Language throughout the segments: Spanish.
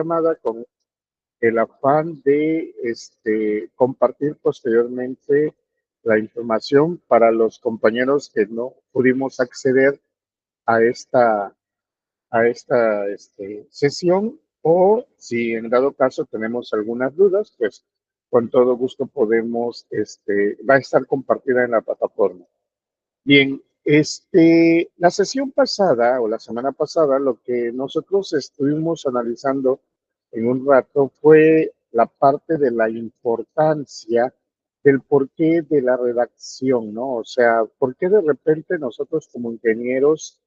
llamada con el afán de compartir posteriormente la información para los compañeros que no pudimos acceder a esta sesión, o si en dado caso tenemos algunas dudas, pues con todo gusto podemos, va a estar compartida en la plataforma. Bien, la sesión pasada o la semana pasada, lo que nosotros estuvimos analizando en un rato fue la parte de la importancia del porqué de la redacción, ¿no? O sea, por qué de repente nosotros como ingenieros,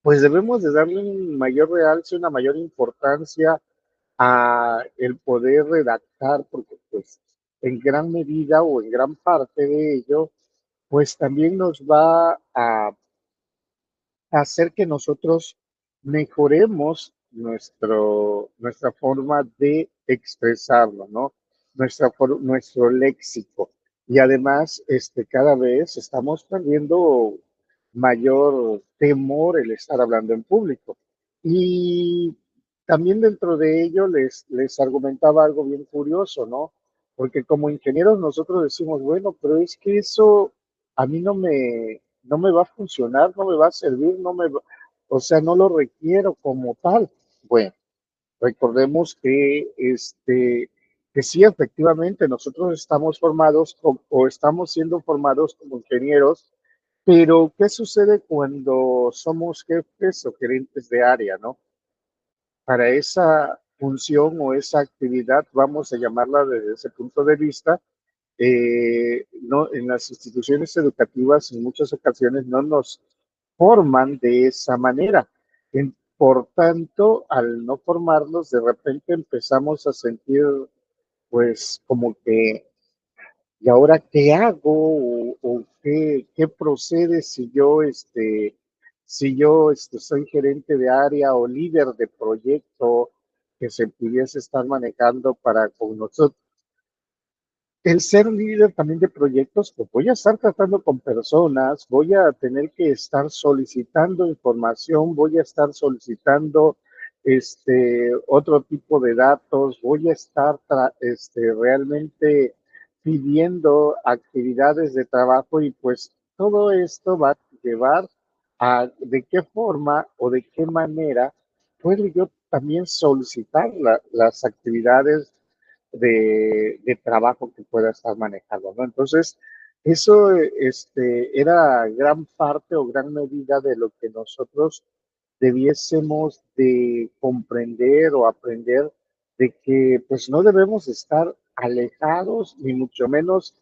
pues debemos de darle un mayor realce, una mayor importancia a el poder redactar, porque pues en gran medida o en gran parte de ello pues también nos va a hacer que nosotros mejoremos nuestra forma de expresarlo, ¿no? Nuestro léxico. Y además, cada vez estamos perdiendo mayor temor el estar hablando en público. Y también dentro de ello les argumentaba algo bien curioso, ¿no? Porque como ingenieros nosotros decimos, bueno, pero es que eso a mí no me va a funcionar, no me va a servir, o sea, no lo requiero como tal. Bueno, recordemos que sí, efectivamente, nosotros estamos formados o estamos siendo formados como ingenieros, pero ¿qué sucede cuando somos jefes o gerentes de área, no? Para esa función o esa actividad, vamos a llamarla desde ese punto de vista, no, en las instituciones educativas en muchas ocasiones no nos forman de esa manera. Por tanto, al no formarnos, de repente empezamos a sentir, pues, como que, ¿y ahora qué hago? ¿O qué procede si yo soy gerente de área o líder de proyecto que se pudiese estar manejando para con nosotros? El ser líder también de proyectos, pues voy a estar tratando con personas, voy a tener que estar solicitando información, voy a estar solicitando otro tipo de datos, voy a estar realmente pidiendo actividades de trabajo, y pues todo esto va a llevar a de qué forma o de qué manera puedo yo también solicitar las actividades de trabajo que pueda estar manejando, ¿no? Entonces, eso era gran parte o gran medida de lo que nosotros debiésemos de comprender o aprender, de que pues no debemos estar alejados ni mucho menos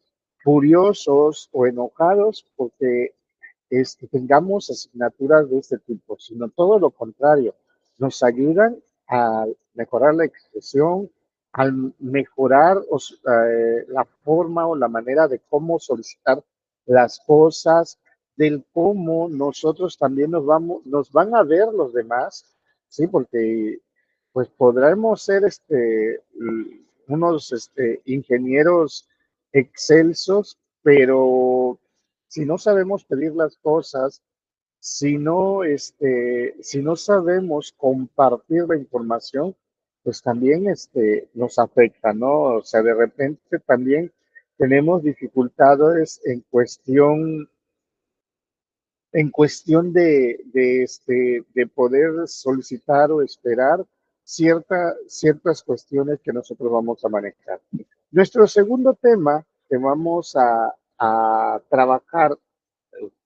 furiosos o enojados porque tengamos asignaturas de este tipo, sino todo lo contrario, nos ayudan a mejorar la expresión, al mejorar la forma o la manera de cómo solicitar las cosas, del cómo nosotros también nos van a ver los demás, ¿sí? Porque pues podremos ser unos ingenieros excelsos, pero si no sabemos pedir las cosas, si no sabemos compartir la información, pues también nos afecta, ¿no? O sea, de repente también tenemos dificultades en cuestión de poder solicitar o esperar ciertas cuestiones que nosotros vamos a manejar. Nuestro segundo tema que vamos a trabajar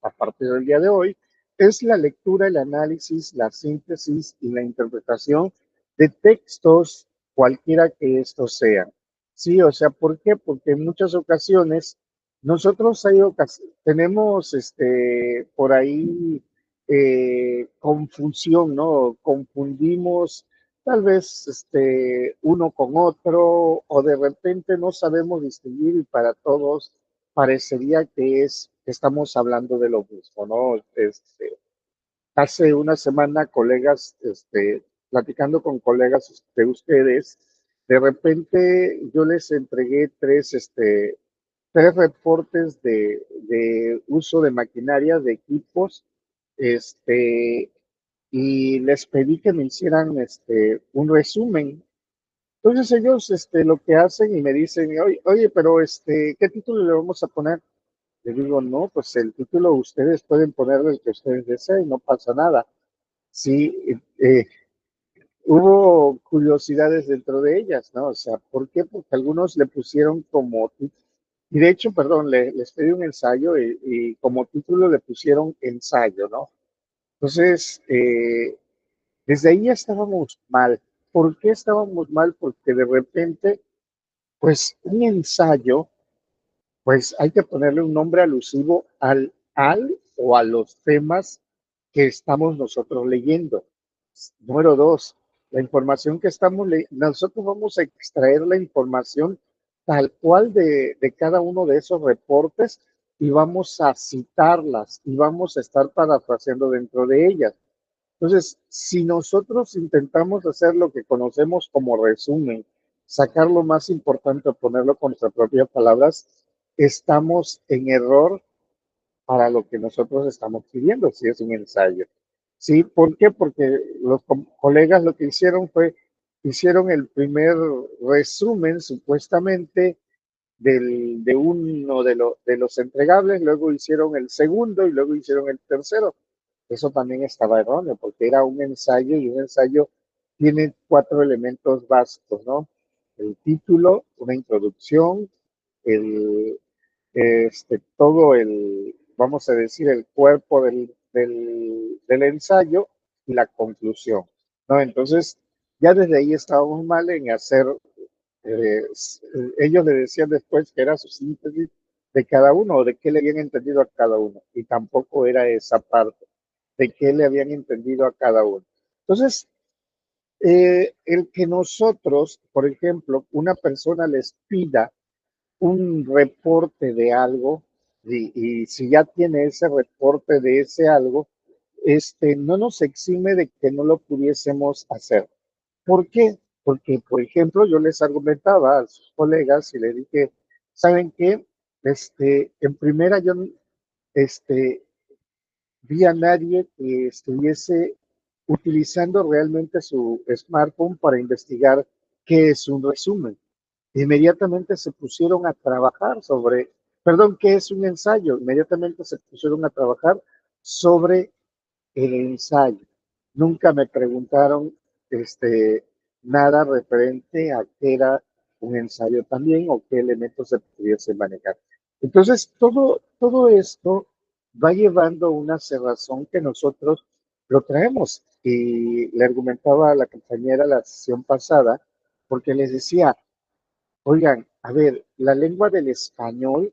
a partir del día de hoy es la lectura, el análisis, la síntesis y la interpretación de textos, cualquiera que estos sean. Sí, o sea, ¿por qué? Porque en muchas ocasiones nosotros tenemos por ahí confusión, ¿no? Confundimos tal vez uno con otro, o de repente no sabemos distinguir y para todos parecería que estamos hablando de lo mismo, ¿no? Hace una semana, colegas, platicando con colegas de ustedes, de repente yo les entregué tres reportes de uso de maquinaria, de equipos, este, y les pedí que me hicieran un resumen. Entonces ellos lo que hacen y me dicen, oye, oye, pero ¿qué título le vamos a poner? Le digo, no, pues el título ustedes pueden ponerle el que ustedes deseen, no pasa nada. Sí, hubo curiosidades dentro de ellas, ¿no? O sea, ¿por qué? Porque algunos le pusieron como, y de hecho, perdón, les pedí un ensayo y como título le pusieron ensayo, ¿no? Entonces, desde ahí ya estábamos mal. ¿Por qué estábamos mal? Porque de repente, pues un ensayo, pues hay que ponerle un nombre alusivo al o a los temas que estamos nosotros leyendo. Número dos, la información que estamos leyendo, nosotros vamos a extraer la información tal cual de cada uno de esos reportes y vamos a citarlas y vamos a estar parafraseando dentro de ellas. Entonces, si nosotros intentamos hacer lo que conocemos como resumen, sacar lo más importante, ponerlo con nuestras propias palabras, estamos en error para lo que nosotros estamos pidiendo, si es un ensayo. ¿Sí? ¿Por qué? Porque los colegas lo que hicieron fue, hicieron el primer resumen supuestamente de uno de los entregables, luego hicieron el segundo y luego hicieron el tercero. Eso también estaba erróneo porque era un ensayo y un ensayo tiene 4 elementos básicos, ¿no? El título, una introducción, el, todo el, vamos a decir, el cuerpo del ensayo y la conclusión, ¿no? Entonces, ya desde ahí estábamos mal en hacer, eh, ellos le decían después que era su síntesis de cada uno o de qué le habían entendido a cada uno, y tampoco era esa parte, de qué le habían entendido a cada uno. Entonces, el que nosotros, por ejemplo, una persona les pida un reporte de algo y si ya tiene ese reporte de ese algo, no nos exime de que no lo pudiésemos hacer. ¿Por qué? Porque, por ejemplo, yo les argumentaba a sus colegas y les dije, ¿saben qué? En primera yo este, vi a nadie que estuviese utilizando realmente su smartphone para investigar qué es un resumen. Inmediatamente se pusieron a trabajar sobre, perdón, qué es un ensayo. Inmediatamente se pusieron a trabajar sobre el ensayo. Nunca me preguntaron nada referente a qué era un ensayo también o qué elementos se pudiese manejar. Entonces, todo esto va llevando una cerrazón que nosotros lo traemos. Y le argumentaba a la compañera la sesión pasada, porque les decía, oigan, a ver, la lengua del español,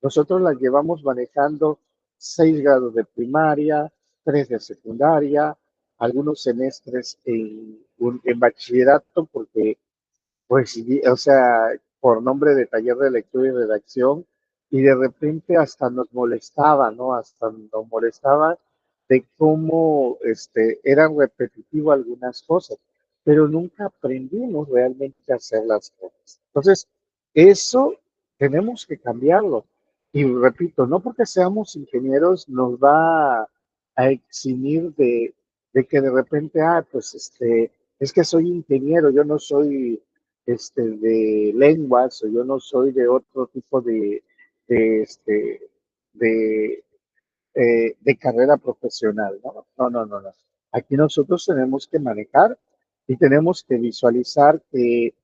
nosotros la llevamos manejando 6 grados de primaria, 3 de secundaria, algunos semestres en bachillerato, porque pues, o sea, por nombre de taller de lectura y redacción, y de repente hasta nos molestaba, ¿no? Hasta nos molestaba de cómo eran repetitivas algunas cosas, pero nunca aprendimos realmente a hacer las cosas. Entonces, eso tenemos que cambiarlo. Y repito, no porque seamos ingenieros nos va a eximir de que de repente, pues es que soy ingeniero, yo no soy de lenguas o yo no soy de otro tipo de, este, de, de carrera profesional, ¿no? No, no, no, no. Aquí nosotros tenemos que manejar y tenemos que visualizar que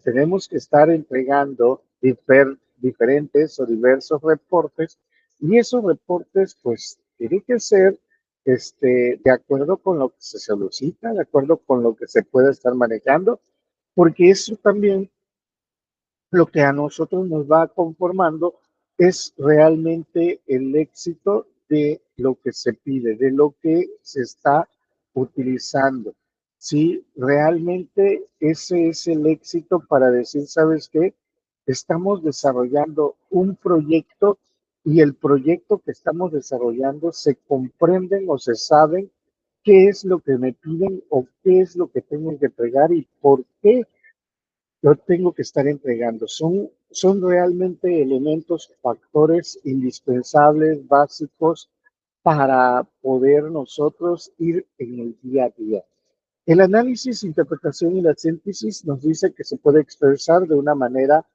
tenemos que estar entregando diferentes o diversos reportes y esos reportes pues tienen que ser de acuerdo con lo que se solicita, de acuerdo con lo que se puede estar manejando, porque eso también lo que a nosotros nos va conformando es realmente el éxito de lo que se pide, de lo que se está utilizando. Sí, realmente ese es el éxito para decir, ¿sabes qué? Estamos desarrollando un proyecto y el proyecto que estamos desarrollando se comprenden o se saben qué es lo que me piden o qué es lo que tengo que entregar y por qué yo tengo que estar entregando. Son realmente elementos, factores indispensables, básicos, para poder nosotros ir en el día a día. El análisis, interpretación y la síntesis nos dice que se puede expresar de una manera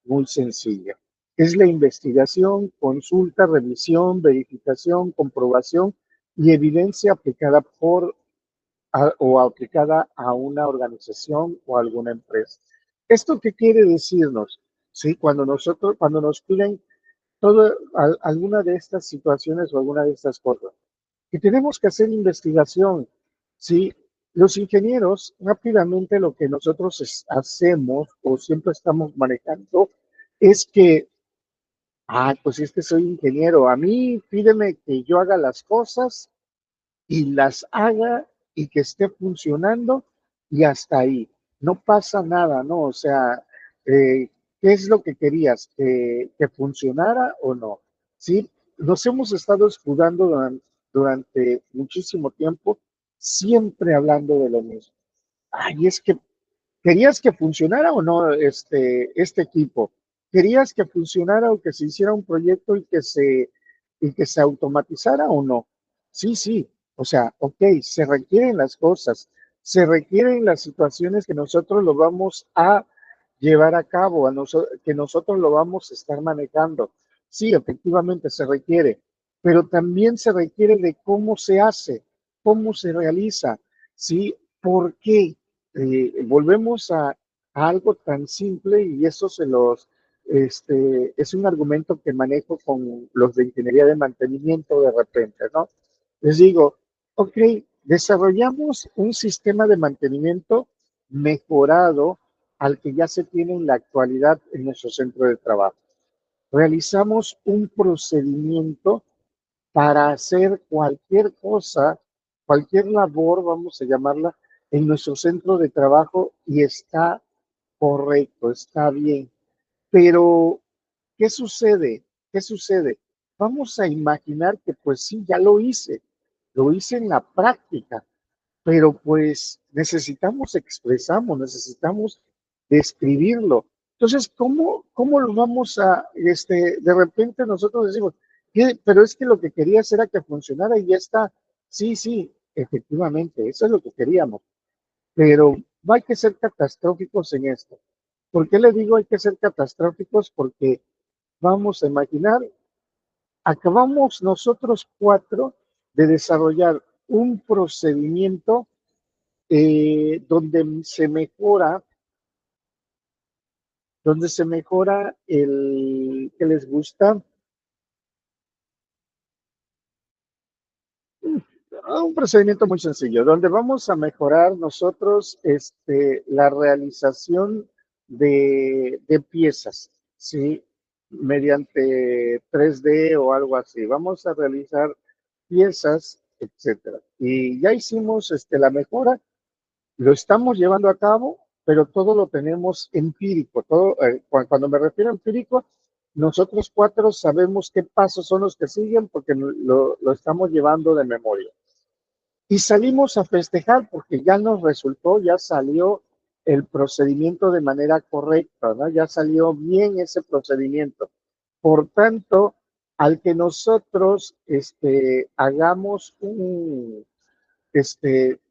muy sencilla. Es la investigación, consulta, revisión, verificación, comprobación y evidencia aplicada o aplicada a una organización o alguna empresa. ¿Esto qué quiere decirnos? Sí, cuando nos piden alguna de estas situaciones o alguna de estas cosas, que tenemos que hacer investigación, ¿sí? Los ingenieros, rápidamente lo que nosotros hacemos o siempre estamos manejando es que, pues es que soy ingeniero, a mí pídeme que yo haga las cosas y las haga y que esté funcionando y hasta ahí. No pasa nada, ¿no? O sea, ¿qué es lo que querías? ¿Que funcionara o no? Sí, nos hemos estado escudando durante muchísimo tiempo, siempre hablando de lo mismo. Ay, es que ¿querías que funcionara o no este equipo? ¿Querías que funcionara o que se hiciera un proyecto y que se automatizara o no? Sí, sí. O sea, ok, se requieren las cosas, se requieren las situaciones que nosotros lo vamos a llevar a cabo, que nosotros lo vamos a estar manejando. Sí, efectivamente se requiere, pero también se requiere de cómo se hace, cómo se realiza, ¿sí? ¿Por qué? Volvemos a algo tan simple y eso es un argumento que manejo con los de ingeniería de mantenimiento de repente, ¿no? Les digo, ok, desarrollamos un sistema de mantenimiento mejorado al que ya se tiene en la actualidad en nuestro centro de trabajo. Realizamos un procedimiento para hacer cualquier cosa, cualquier labor, vamos a llamarla, en nuestro centro de trabajo y está correcto, está bien. Pero, ¿qué sucede? ¿Qué sucede? Vamos a imaginar que pues sí, ya lo hice en la práctica, pero pues necesitamos describirlo. Entonces, ¿cómo lo vamos de repente nosotros decimos, pero es que lo que querías era que funcionara y ya está. Sí, sí, efectivamente, eso es lo que queríamos, pero no hay que ser catastróficos en esto. ¿Por qué le digo hay que ser catastróficos? Porque vamos a imaginar, acabamos nosotros cuatro de desarrollar un procedimiento donde se mejora el que les gusta, un procedimiento muy sencillo, donde vamos a mejorar nosotros la realización de piezas, ¿sí? Mediante 3D o algo así. Vamos a realizar piezas, etcétera. Y ya hicimos la mejora, lo estamos llevando a cabo, pero todo lo tenemos empírico. Cuando me refiero a empírico, nosotros cuatro sabemos qué pasos son los que siguen porque lo estamos llevando de memoria. Y salimos a festejar porque ya nos resultó, ya salió el procedimiento de manera correcta, ¿no? Ya salió bien ese procedimiento. Por tanto, al que nosotros hagamos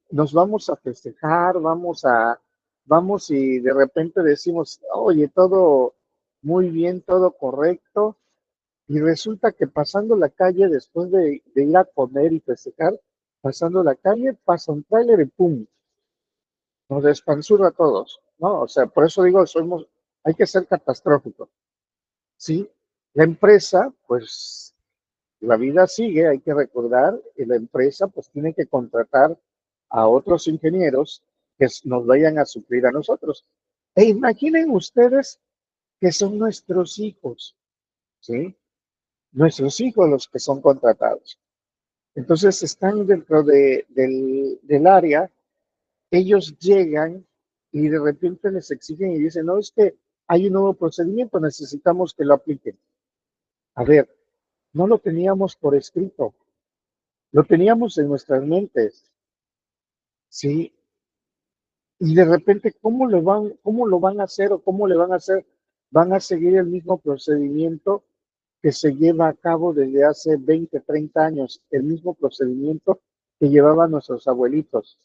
nos vamos a festejar, vamos y de repente decimos, oye, todo muy bien, todo correcto, y resulta que pasando la calle, después de ir a comer y festejar, pasando la calle, pasa un tráiler y ¡pum! Nos despanzurra a todos, ¿no? O sea, por eso digo, hay que ser catastrófico, ¿sí? La empresa, pues, la vida sigue, hay que recordar, y la empresa, pues, tiene que contratar a otros ingenieros que nos vayan a suplir a nosotros. E imaginen ustedes que son nuestros hijos, ¿sí? Nuestros hijos los que son contratados. Entonces están dentro del área, ellos llegan y de repente les exigen y dicen, no, es que hay un nuevo procedimiento, necesitamos que lo apliquen. A ver, no lo teníamos por escrito, lo teníamos en nuestras mentes, ¿sí? Y de repente, cómo lo van a hacer o cómo le van a hacer? Van a seguir el mismo procedimiento que se lleva a cabo desde hace 20, 30 años, el mismo procedimiento que llevaban nuestros abuelitos.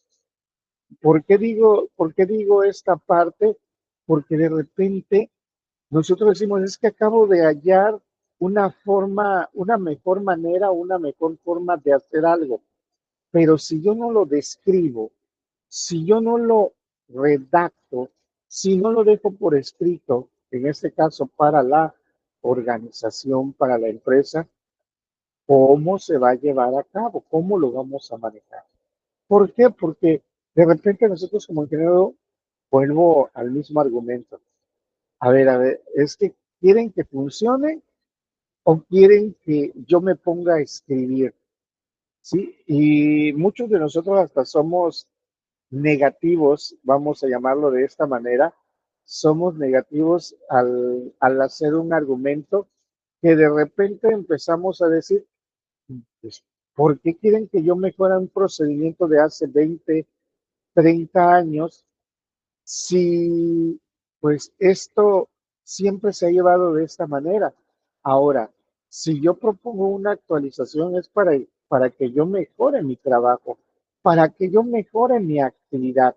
Por qué digo esta parte? Porque de repente nosotros decimos, es que acabo de hallar una forma, una mejor manera, una mejor forma de hacer algo. Pero si yo no lo describo, si yo no lo redacto, si no lo dejo por escrito, en este caso para la organización, para la empresa, ¿cómo se va a llevar a cabo? ¿Cómo lo vamos a manejar? ¿Por qué? Porque de repente nosotros como ingeniero, vuelvo al mismo argumento. A ver, es que quieren que funcione o quieren que yo me ponga a escribir, ¿sí? Y muchos de nosotros hasta somos negativos, vamos a llamarlo de esta manera, somos negativos al hacer un argumento que de repente empezamos a decir, pues, ¿por qué quieren que yo mejore un procedimiento de hace 20, 30 años si pues esto siempre se ha llevado de esta manera? Ahora, si yo propongo una actualización es para que yo mejore mi trabajo, para que yo mejore mi actividad,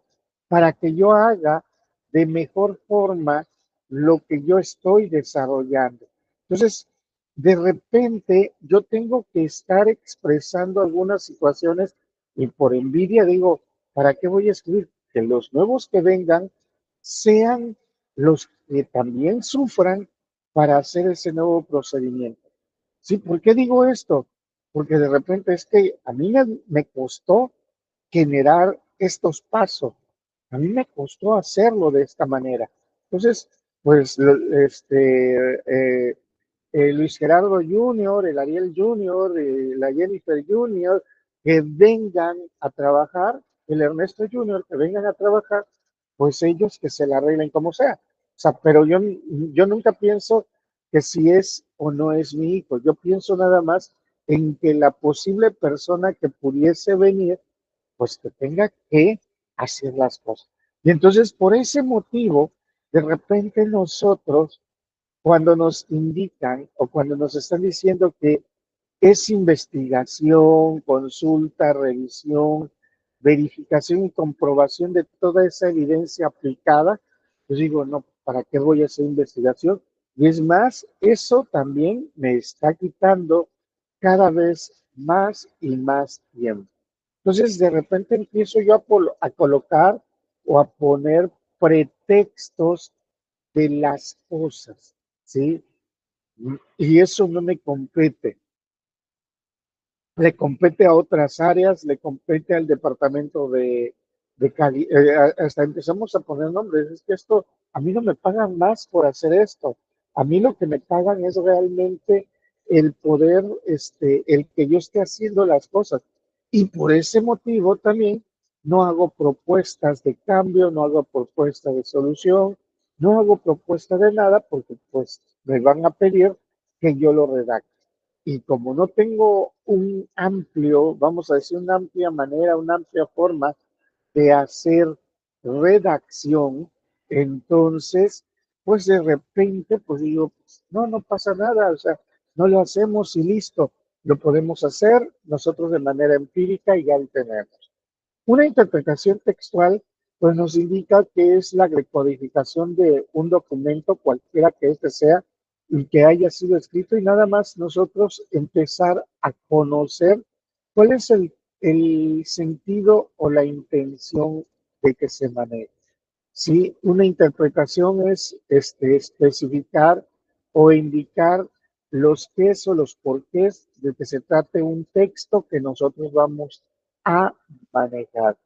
para que yo haga de mejor forma lo que yo estoy desarrollando. Entonces, de repente yo tengo que estar expresando algunas situaciones y por envidia digo, ¿para qué voy a escribir? Que los nuevos que vengan sean los que también sufran para hacer ese nuevo procedimiento. ¿Sí? ¿Por qué digo esto? Porque de repente es que a mí me costó generar estos pasos. A mí me costó hacerlo de esta manera. Entonces, pues, Luis Gerardo Jr., el Ariel Jr., la Jennifer Jr., que vengan a trabajar, el Ernesto Jr., que vengan a trabajar, pues ellos que se la arreglen como sea. O sea, pero yo nunca pienso que si es o no es mi hijo, yo pienso nada más en que la posible persona que pudiese venir, pues que tenga que hacer las cosas. Y entonces, por ese motivo, de repente nosotros cuando nos indican o cuando nos están diciendo que es investigación, consulta, revisión, verificación y comprobación de toda esa evidencia aplicada, pues digo, no, ¿para qué voy a hacer investigación? Y es más, eso también me está quitando cada vez más y más tiempo. Entonces, de repente empiezo yo a colocar o a poner pretextos de las cosas, ¿sí? Y eso no me compete. Le compete a otras áreas, le compete al departamento de Cali. Hasta empezamos a poner nombres. Es que esto, a mí no me pagan más por hacer esto. A mí lo que me pagan es realmente el poder, el que yo esté haciendo las cosas. Y por ese motivo también no hago propuestas de cambio, no hago propuestas de solución, no hago propuesta de nada porque pues me van a pedir que yo lo redacte. Y como no tengo un amplio, vamos a decir, una amplia manera, una amplia forma de hacer redacción, entonces, pues de repente, pues digo, pues, no, no pasa nada, o sea, no lo hacemos y listo, lo podemos hacer nosotros de manera empírica y ya lo tenemos. Una interpretación textual, pues nos indica que es la recodificación de un documento, cualquiera que éste sea, y que haya sido escrito, y nada más nosotros empezar a conocer cuál es el sentido o la intención de que se maneje. Sí, una interpretación es especificar o indicar los qués o los porqués de que se trate un texto que nosotros vamos a manejar.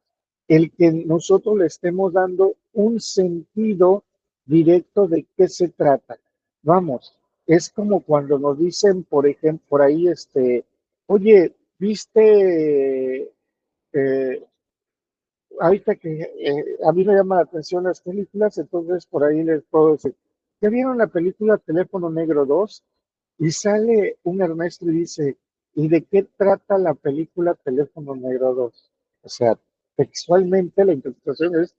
El que nosotros le estemos dando un sentido directo de qué se trata. Vamos, es como cuando nos dicen, por ejemplo, por ahí, oye, ¿viste ahorita que a mí me llama la atención las películas, entonces por ahí les puedo decir, ¿ya vieron la película Teléfono Negro 2? Y sale un Ernesto y dice, ¿y de qué trata la película Teléfono Negro 2? O sea, textualmente la interpretación es,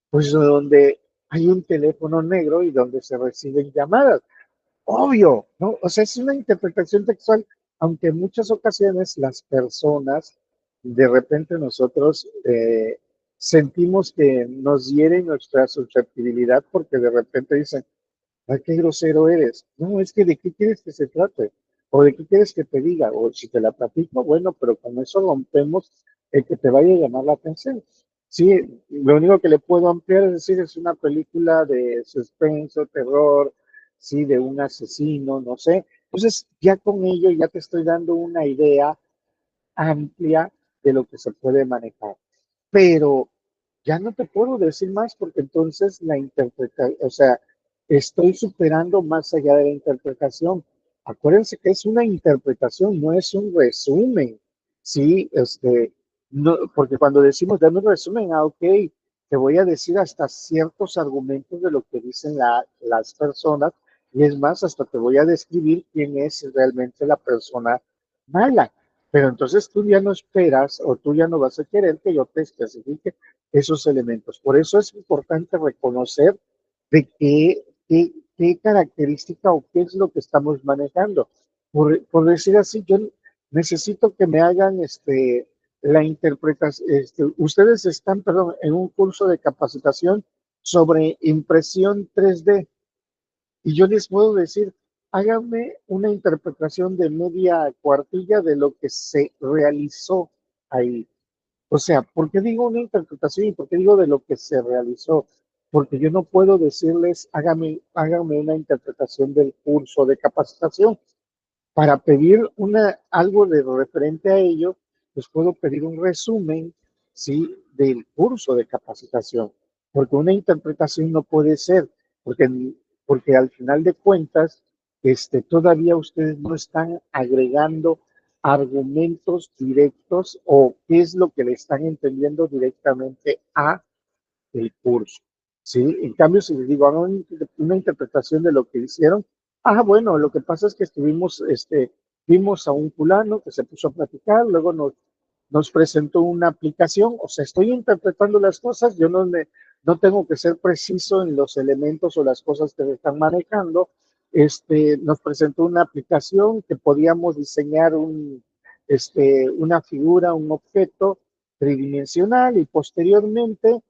pues donde hay un teléfono negro y donde se reciben llamadas. obvio, ¿no? O sea, es una interpretación textual, aunque en muchas ocasiones las personas, de repente nosotros sentimos que nos hiere nuestra susceptibilidad porque de repente dicen, ay, qué grosero eres. No, es que de qué quieres que se trate, o de qué quieres que te diga, o si te la platico, bueno, pero con eso rompemos el que te vaya a llamar la atención. Sí, lo único que le puedo ampliar es decir, es una película de suspenso, terror, sí, de un asesino, no sé. Entonces, ya con ello ya te estoy dando una idea amplia de lo que se puede manejar. Pero ya no te puedo decir más porque entonces la interpretación, o sea, estoy superando más allá de la interpretación. Acuérdense que es una interpretación, no es un resumen. Sí, no, porque cuando decimos dame un resumen, ok, te voy a decir hasta ciertos argumentos de lo que dicen las personas, y es más, hasta te voy a describir quién es realmente la persona mala. Pero entonces tú ya no esperas o tú ya no vas a querer que yo te especifique esos elementos. Por eso es importante reconocer de qué característica o qué es lo que estamos manejando. Por decir así, yo necesito que me hagan la interpretación. Ustedes están, perdón, en un curso de capacitación sobre impresión 3D. Y yo les puedo decir, háganme una interpretación de media cuartilla de lo que se realizó ahí. O sea, ¿por qué digo una interpretación y por qué digo de lo que se realizó? Porque yo no puedo decirles, háganme una interpretación del curso de capacitación. Para pedir algo de referente a ello, pues puedo pedir un resumen, ¿sí? Del curso de capacitación, porque una interpretación no puede ser, porque, porque al final de cuentas, todavía ustedes no están agregando argumentos directos o qué es lo que le están entendiendo directamente a el curso. ¿Sí? En cambio, si les digo, hagan una interpretación de lo que hicieron, bueno, lo que pasa es que vimos a un fulano que se puso a platicar, luego nos presentó una aplicación, o sea, estoy interpretando las cosas, yo no tengo que ser preciso en los elementos o las cosas que se están manejando. Nos presentó una aplicación que podíamos diseñar una figura, un objeto tridimensional y posteriormente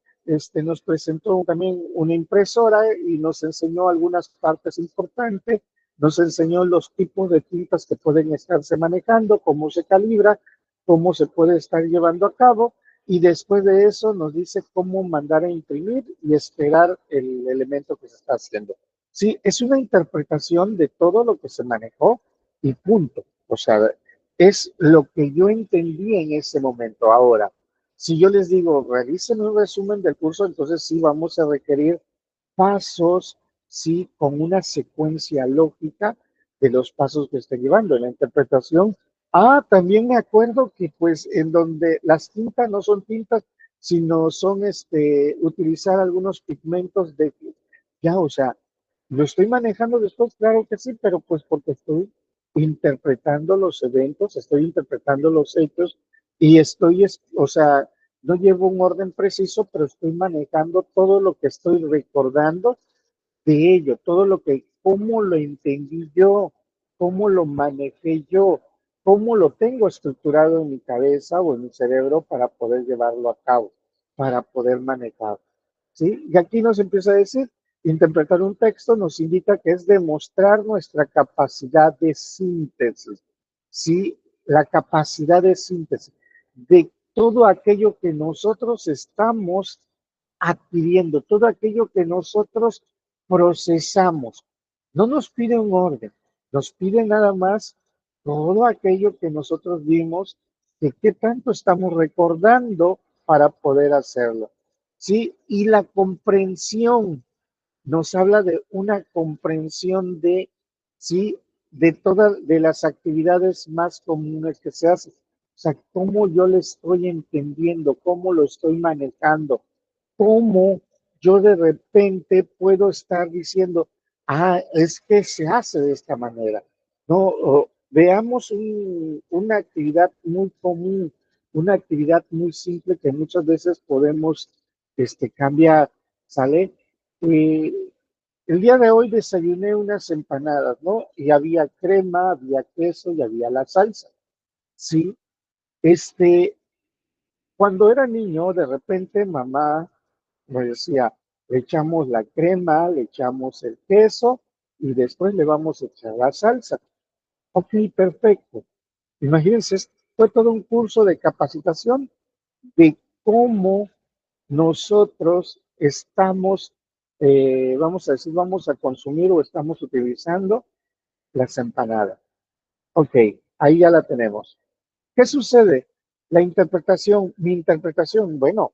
nos presentó también una impresora y nos enseñó algunas partes importantes, nos enseñó los tipos de tintas que pueden estarse manejando, cómo se calibra, cómo se puede estar llevando a cabo y después de eso nos dice cómo mandar a imprimir y esperar el elemento que se está haciendo. Sí, es una interpretación de todo lo que se manejó y punto. O sea, es lo que yo entendí en ese momento. Ahora, si yo les digo, realicen un resumen del curso, entonces sí vamos a requerir pasos, sí, con una secuencia lógica de los pasos que estén llevando. En la interpretación, también me acuerdo que pues en donde las tintas no son tintas, sino son utilizar algunos pigmentos ya, o sea, lo estoy manejando después, claro que sí, pero pues porque estoy interpretando los eventos, estoy interpretando los hechos y o sea, no llevo un orden preciso, pero estoy manejando todo lo que estoy recordando de ello, todo lo que, cómo lo entendí yo, cómo lo manejé yo, cómo lo tengo estructurado en mi cabeza o en mi cerebro para poder llevarlo a cabo, para poder manejar. ¿Sí? Y aquí nos empieza a decir, interpretar un texto nos indica que es demostrar nuestra capacidad de síntesis, ¿sí? La capacidad de síntesis de todo aquello que nosotros estamos adquiriendo, todo aquello que nosotros procesamos. No nos pide un orden, nos pide nada más todo aquello que nosotros vimos, que qué tanto estamos recordando para poder hacerlo. ¿Sí? Y la comprensión nos habla de una comprensión de, ¿sí? De todas de las actividades más comunes que se hacen. O sea, cómo yo le estoy entendiendo, cómo lo estoy manejando, cómo yo de repente puedo estar diciendo, es que se hace de esta manera. No, veamos una actividad muy común, una actividad muy simple que muchas veces podemos cambiar, ¿sale? el día de hoy desayuné unas empanadas, ¿no? Y había crema, había queso y había la salsa. Sí, este, cuando era niño, de repente mamá me decía, le echamos la crema, le echamos el queso y después le vamos a echar la salsa. Ok, perfecto. Imagínense, fue todo un curso de capacitación de cómo nosotros estamos, vamos a decir, vamos a consumir o estamos utilizando las empanadas. Ok, ahí ya la tenemos. ¿Qué sucede? La interpretación, mi interpretación, bueno,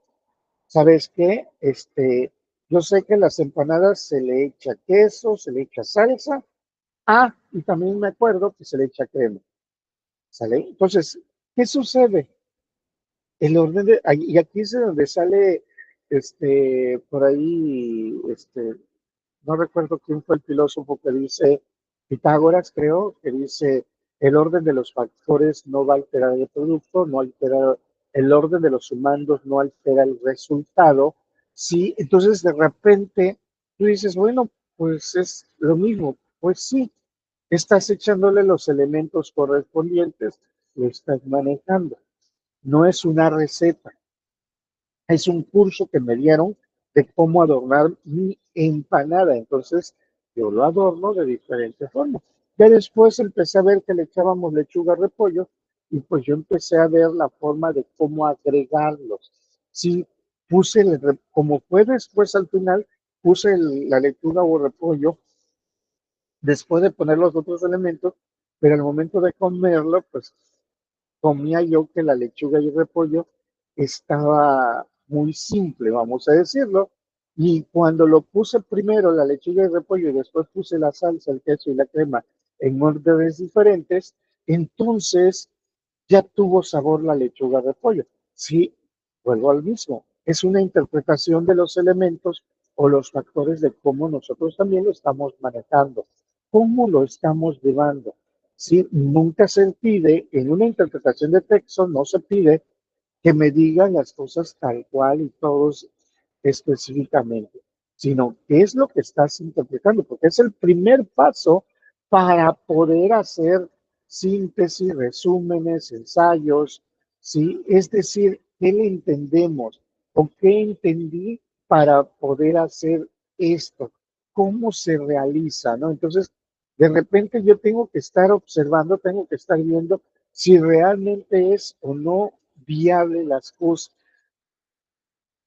¿sabes qué? Yo sé que las empanadas se le echa queso, se le echa salsa. Ah, y también me acuerdo que se le echa crema. ¿Sale? Entonces, ¿qué sucede? El orden de, y aquí es de donde sale, por ahí, no recuerdo quién fue el filósofo que dice, Pitágoras creo, que dice, el orden de los factores no va a alterar el producto, no altera, el orden de los sumandos no altera el resultado. Sí, entonces de repente tú dices, bueno, pues es lo mismo. Pues sí, estás echándole los elementos correspondientes, lo estás manejando. No es una receta, es un curso que me dieron de cómo adornar mi empanada. Entonces, yo lo adorno de diferentes formas. Ya después empecé a ver que le echábamos lechuga, repollo, y pues yo empecé a ver la forma de cómo agregarlos. Sí, puse, como fue después al final, puse la lechuga o repollo después de poner los otros elementos, pero al momento de comerlo, pues comía yo que la lechuga y el repollo estaba muy simple, vamos a decirlo. Y cuando lo puse primero, la lechuga y el repollo, y después puse la salsa, el queso y la crema en órdenes diferentes, entonces ya tuvo sabor la lechuga de pollo. Sí, vuelvo al mismo. Es una interpretación de los elementos o los factores de cómo nosotros también lo estamos manejando, cómo lo estamos llevando. Sí, nunca se pide, en una interpretación de texto, no se pide que me digan las cosas tal cual y todos específicamente, sino qué es lo que estás interpretando, porque es el primer paso para poder hacer síntesis, resúmenes, ensayos, ¿sí? Es decir, ¿qué le entendemos o qué entendí para poder hacer esto? ¿Cómo se realiza, no? Entonces, de repente yo tengo que estar observando, tengo que estar viendo si realmente es o no viable las cosas.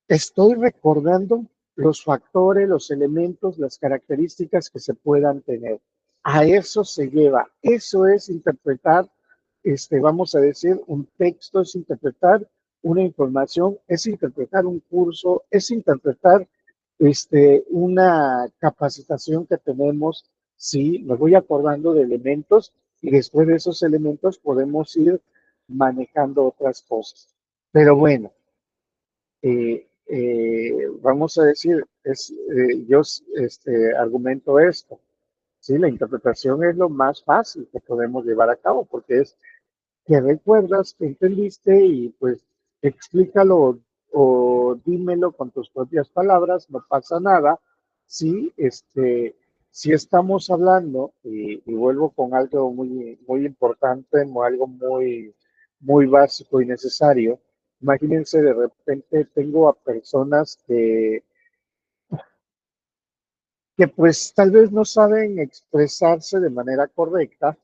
Estoy recordando los factores, los elementos, las características que se puedan tener. A eso se lleva. Eso es interpretar, vamos a decir, un texto, es interpretar una información, es interpretar un curso, es interpretar una capacitación que tenemos. Sí, me voy acordando de elementos y después de esos elementos podemos ir manejando otras cosas. Pero bueno, vamos a decir, yo argumento esto, ¿sí? La interpretación es lo más fácil que podemos llevar a cabo, porque es que recuerdas, que entendiste y pues explícalo o dímelo con tus propias palabras, no pasa nada. Sí, si estamos hablando, y vuelvo con algo muy, muy importante, algo muy, muy básico y necesario. Imagínense, de repente tengo a personas que pues tal vez no saben expresarse de manera correcta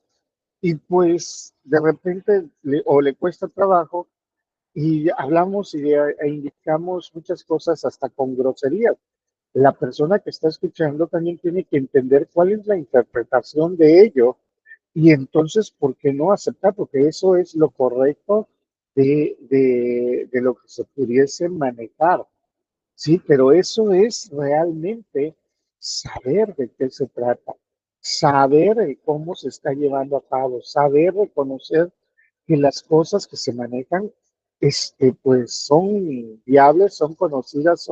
y pues de repente o le cuesta trabajo y hablamos e indicamos muchas cosas hasta con groserías. La persona que está escuchando también tiene que entender cuál es la interpretación de ello y entonces, ¿por qué no aceptar? Porque eso es lo correcto de lo que se pudiese manejar. Sí, pero eso es realmente saber de qué se trata, saber de cómo se está llevando a cabo, saber reconocer que las cosas que se manejan, pues son viables, son conocidas,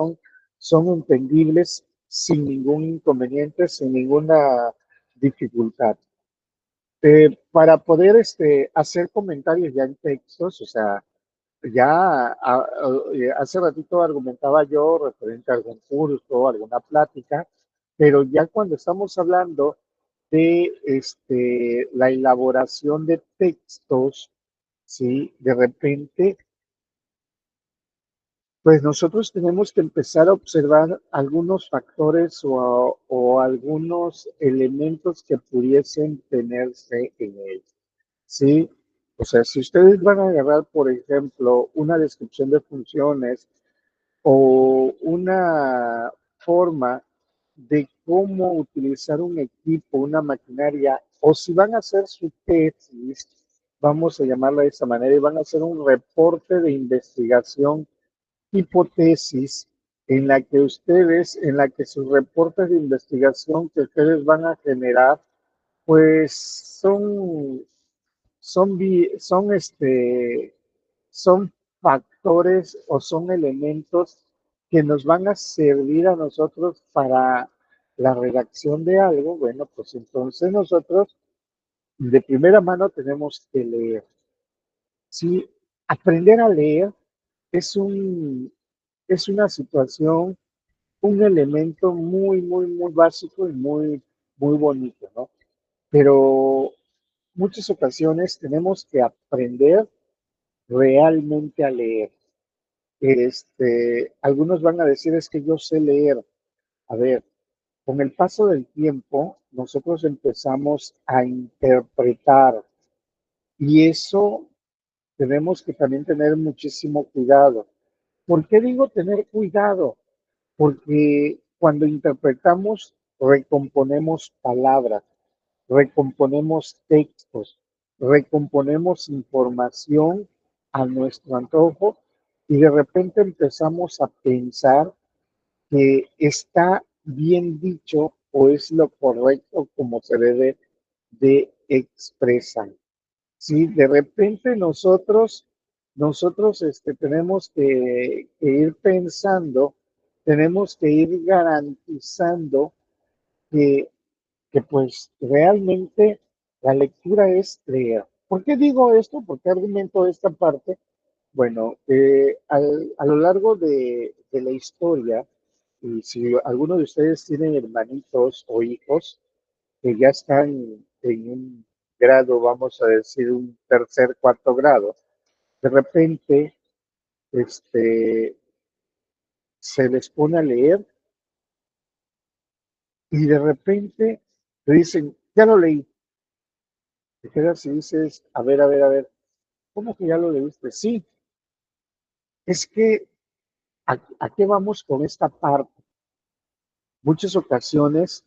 son entendibles sin ningún inconveniente, sin ninguna dificultad. Para poder hacer comentarios ya en textos, o sea, hace ratito argumentaba yo referente a algún curso, alguna plática, pero ya cuando estamos hablando de la elaboración de textos, ¿sí? De repente, pues nosotros tenemos que empezar a observar algunos factores o algunos elementos que pudiesen tenerse en él, ¿sí? O sea, si ustedes van a agarrar, por ejemplo, una descripción de funciones o una forma de cómo utilizar un equipo, una maquinaria, o si van a hacer su tesis, vamos a llamarla de esa manera, y van a hacer un reporte de investigación, hipotesis, en la que sus reportes de investigación que ustedes van a generar, pues son, son, son factores o son elementos que nos van a servir a nosotros para la redacción de algo. Bueno, pues entonces nosotros de primera mano tenemos que leer. Sí, aprender a leer es es una situación, un elemento muy básico y muy bonito, ¿no? Pero muchas ocasiones tenemos que aprender realmente a leer. Algunos van a decir es que yo sé leer. A ver, con el paso del tiempo, nosotros empezamos a interpretar y eso tenemos que también tener muchísimo cuidado. ¿Por qué digo tener cuidado? Porque cuando interpretamos, recomponemos palabras, recomponemos textos, recomponemos información a nuestro antojo y de repente empezamos a pensar que está bien dicho o es lo correcto como se debe de expresar. Si de repente nosotros tenemos que ir pensando, tenemos que ir garantizando que pues realmente la lectura es leer. ¿Por qué digo esto? ¿Por qué argumento esta parte? Bueno, a lo largo de la historia, y si alguno de ustedes tienen hermanitos o hijos que ya están en un grado, vamos a decir, un tercer, cuarto grado, de repente se les pone a leer y de repente te dicen, ya lo leí. Te quedas y dices, a ver, ¿cómo que ya lo leíste? Sí, es que ¿a qué vamos con esta parte? Muchas ocasiones,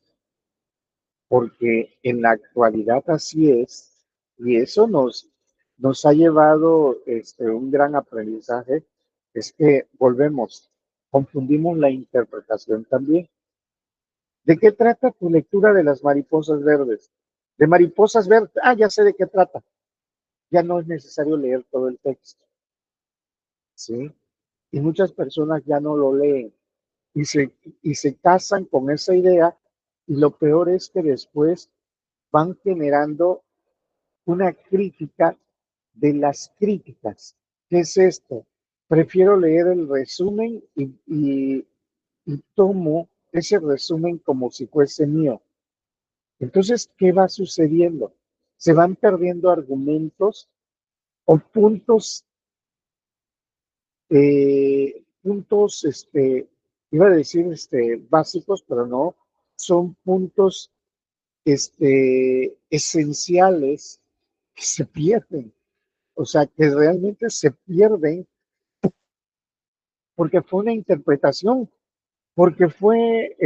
porque en la actualidad así es, y eso nos ha llevado un gran aprendizaje, es que volvemos, confundimos la interpretación también. ¿De qué trata tu lectura de las mariposas verdes? De mariposas verdes, ya sé de qué trata. Ya no es necesario leer todo el texto, ¿sí? Y muchas personas ya no lo leen y y se casan con esa idea y lo peor es que después van generando una crítica de las críticas. ¿Qué es esto? Prefiero leer el resumen y tomo ese resumen como si fuese mío. Entonces, ¿qué va sucediendo? Se van perdiendo argumentos o puntos, iba a decir, básicos, pero no, son puntos, esenciales que se pierden. O sea, que realmente se pierden porque fue una interpretación, porque fue,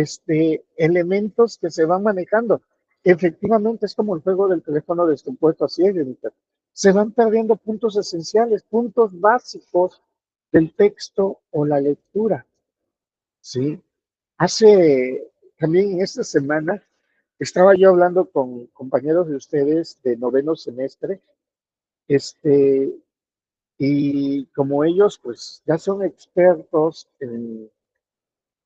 elementos que se van manejando. Efectivamente, es como el juego del teléfono descompuesto, así es, Jennifer. Se van perdiendo puntos esenciales, puntos básicos del texto o la lectura, ¿sí? Hace, también en esta semana, estaba yo hablando con compañeros de ustedes de noveno semestre, este, y como ellos, pues, ya son expertos en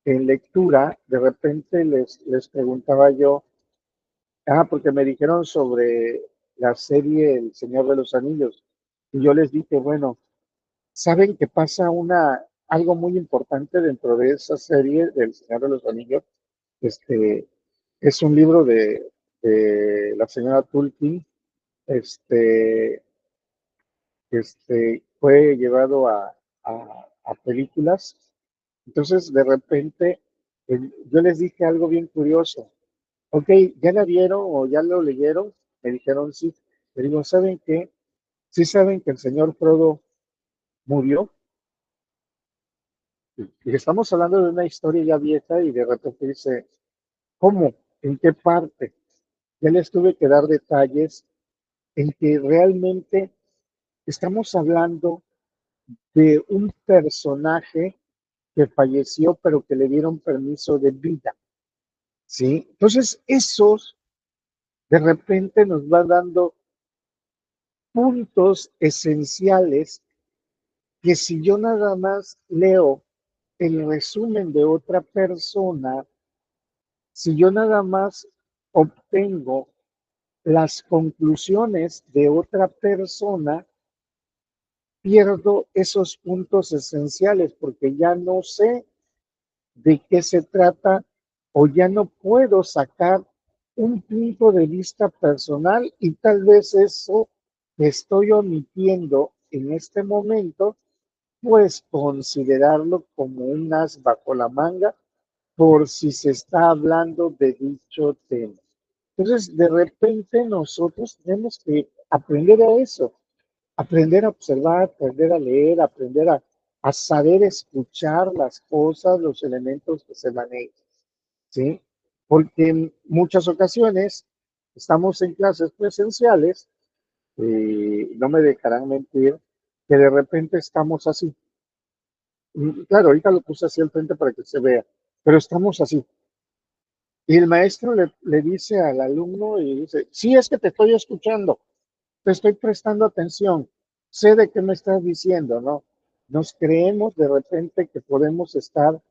lectura, de repente les preguntaba yo, porque me dijeron sobre la serie El Señor de los Anillos, y yo les dije, bueno, ¿saben que pasa algo muy importante dentro de esa serie del Señor de los Anillos? Este, es un libro de la señora Tulkin, este, fue llevado a películas. Entonces, de repente, yo les dije algo bien curioso. Ok, ¿ya la vieron o ya lo leyeron? Me dijeron sí. Le digo, ¿saben qué? ¿Sí saben que el señor Frodo murió? Y estamos hablando de una historia ya vieja y de repente dice, ¿cómo? ¿En qué parte? Ya les tuve que dar detalles en que realmente estamos hablando de un personaje que falleció, pero que le dieron permiso de vida, ¿sí? Entonces, esos de repente nos va dando puntos esenciales que si yo nada más leo el resumen de otra persona, si yo nada más obtengo las conclusiones de otra persona, pierdo esos puntos esenciales porque ya no sé de qué se trata o ya no puedo sacar un punto de vista personal y tal vez eso que estoy omitiendo en este momento, pues considerarlo como un as bajo la manga por si se está hablando de dicho tema. Entonces, de repente nosotros tenemos que aprender a eso, aprender a observar, aprender a leer, aprender a saber escuchar las cosas, los elementos que se manejan, ¿sí? Porque en muchas ocasiones estamos en clases presenciales, no me dejarán mentir, que de repente estamos así. Claro, ahorita lo puse así al frente para que se vea, pero estamos así. Y el maestro le dice al alumno y dice, sí, es que te estoy escuchando, te estoy prestando atención, sé de qué me estás diciendo, ¿no? Nos creemos de repente que podemos estar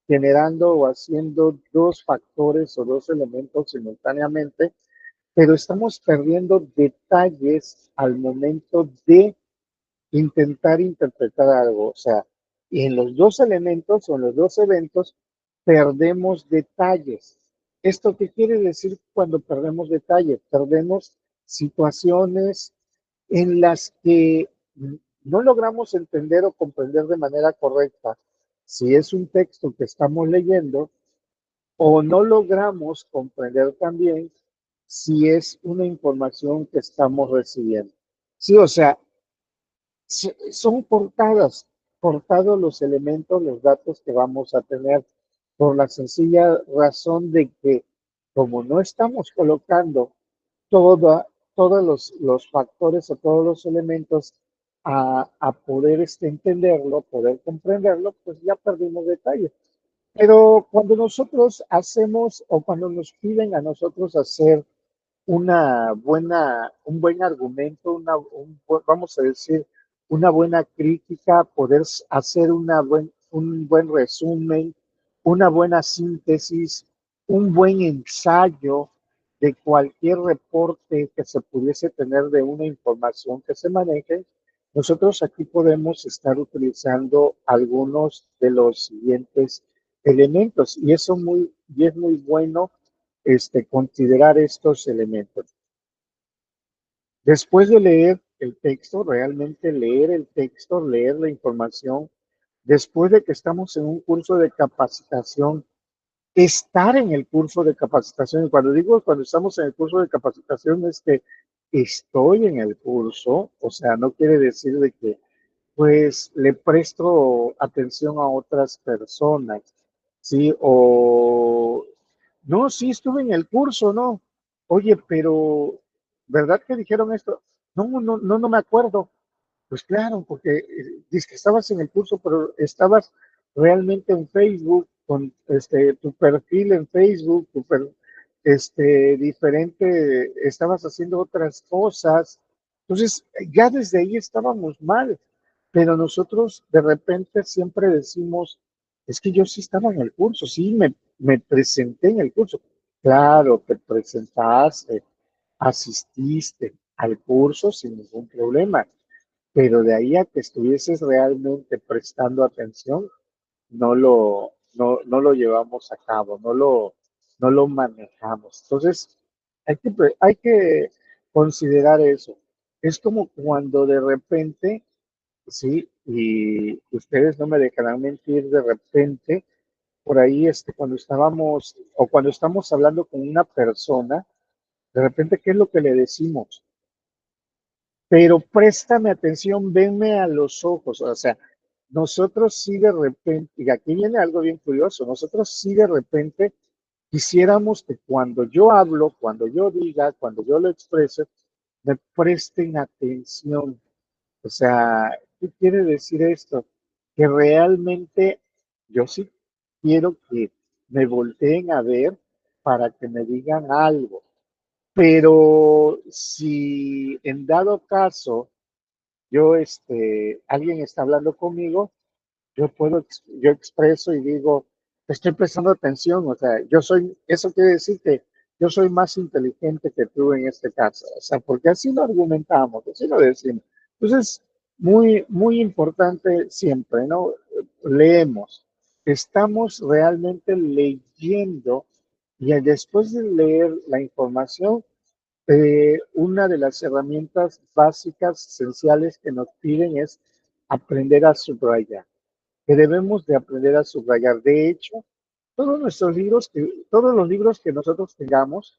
generando o haciendo dos factores o dos elementos simultáneamente, pero estamos perdiendo detalles al momento de intentar interpretar algo. O sea, y en los dos elementos o en los dos eventos perdemos detalles. ¿Esto qué quiere decir cuando perdemos detalles? Perdemos situaciones en las que no logramos entender o comprender de manera correcta si es un texto que estamos leyendo o no logramos comprender también si es una información que estamos recibiendo. Sí, o sea, son portados los elementos, los datos que vamos a tener por la sencilla razón de que como no estamos colocando toda, todos los factores o todos los elementos a poder entenderlo, poder comprenderlo, pues ya perdimos detalles. Pero cuando nosotros hacemos o cuando nos piden a nosotros hacer un buen argumento, vamos a decir, una buena crítica, poder hacer un buen resumen, una buena síntesis, un buen ensayo de cualquier reporte que se pudiese tener de una información que se maneje. Nosotros aquí podemos estar utilizando algunos de los siguientes elementos y es muy bueno considerar estos elementos. Después de leer el texto, realmente leer el texto, leer la información, después de que estamos en un curso de capacitación, estar en el curso de capacitación, y cuando digo cuando estamos en el curso de capacitación es que estoy en el curso, o sea, no quiere decir de que pues le presto atención a otras personas, ¿sí? O, no, sí estuve en el curso, ¿no? Oye, pero, ¿verdad que dijeron esto? No me acuerdo. Pues claro, porque dices que estabas en el curso, pero estabas realmente en Facebook, con tu perfil en Facebook, diferente, estabas haciendo otras cosas. Entonces, ya desde ahí estábamos mal, pero nosotros de repente siempre decimos, es que yo sí estaba en el curso, sí, me presenté en el curso. Claro, te presentaste, asististe al curso sin ningún problema, pero de ahí a que estuvieses realmente prestando atención, no lo llevamos a cabo, no lo manejamos. Entonces, hay que considerar eso. Es como cuando de repente, sí, y ustedes no me dejarán mentir, de repente, por ahí, cuando estábamos o cuando estamos hablando con una persona, de repente, ¿qué es lo que le decimos? Pero préstame atención, venme a los ojos. O sea, nosotros sí de repente, y aquí viene algo bien curioso, nosotros sí de repente quisiéramos que cuando yo hablo, cuando yo diga, cuando yo lo exprese, me presten atención. O sea, ¿qué quiere decir esto? Que realmente yo sí quiero que me volteen a ver para que me digan algo. Pero si en dado caso alguien está hablando conmigo, yo expreso y digo, te estoy prestando atención, o sea, eso quiere decir que yo soy más inteligente que tú en este caso, o sea, porque así lo argumentamos, así lo decimos. Entonces, muy importante siempre, ¿no? Leemos, estamos realmente leyendo y después de leer la información, una de las herramientas básicas, esenciales que nos piden es aprender a subrayar, que debemos de aprender a subrayar. De hecho, todos los libros que nosotros tengamos,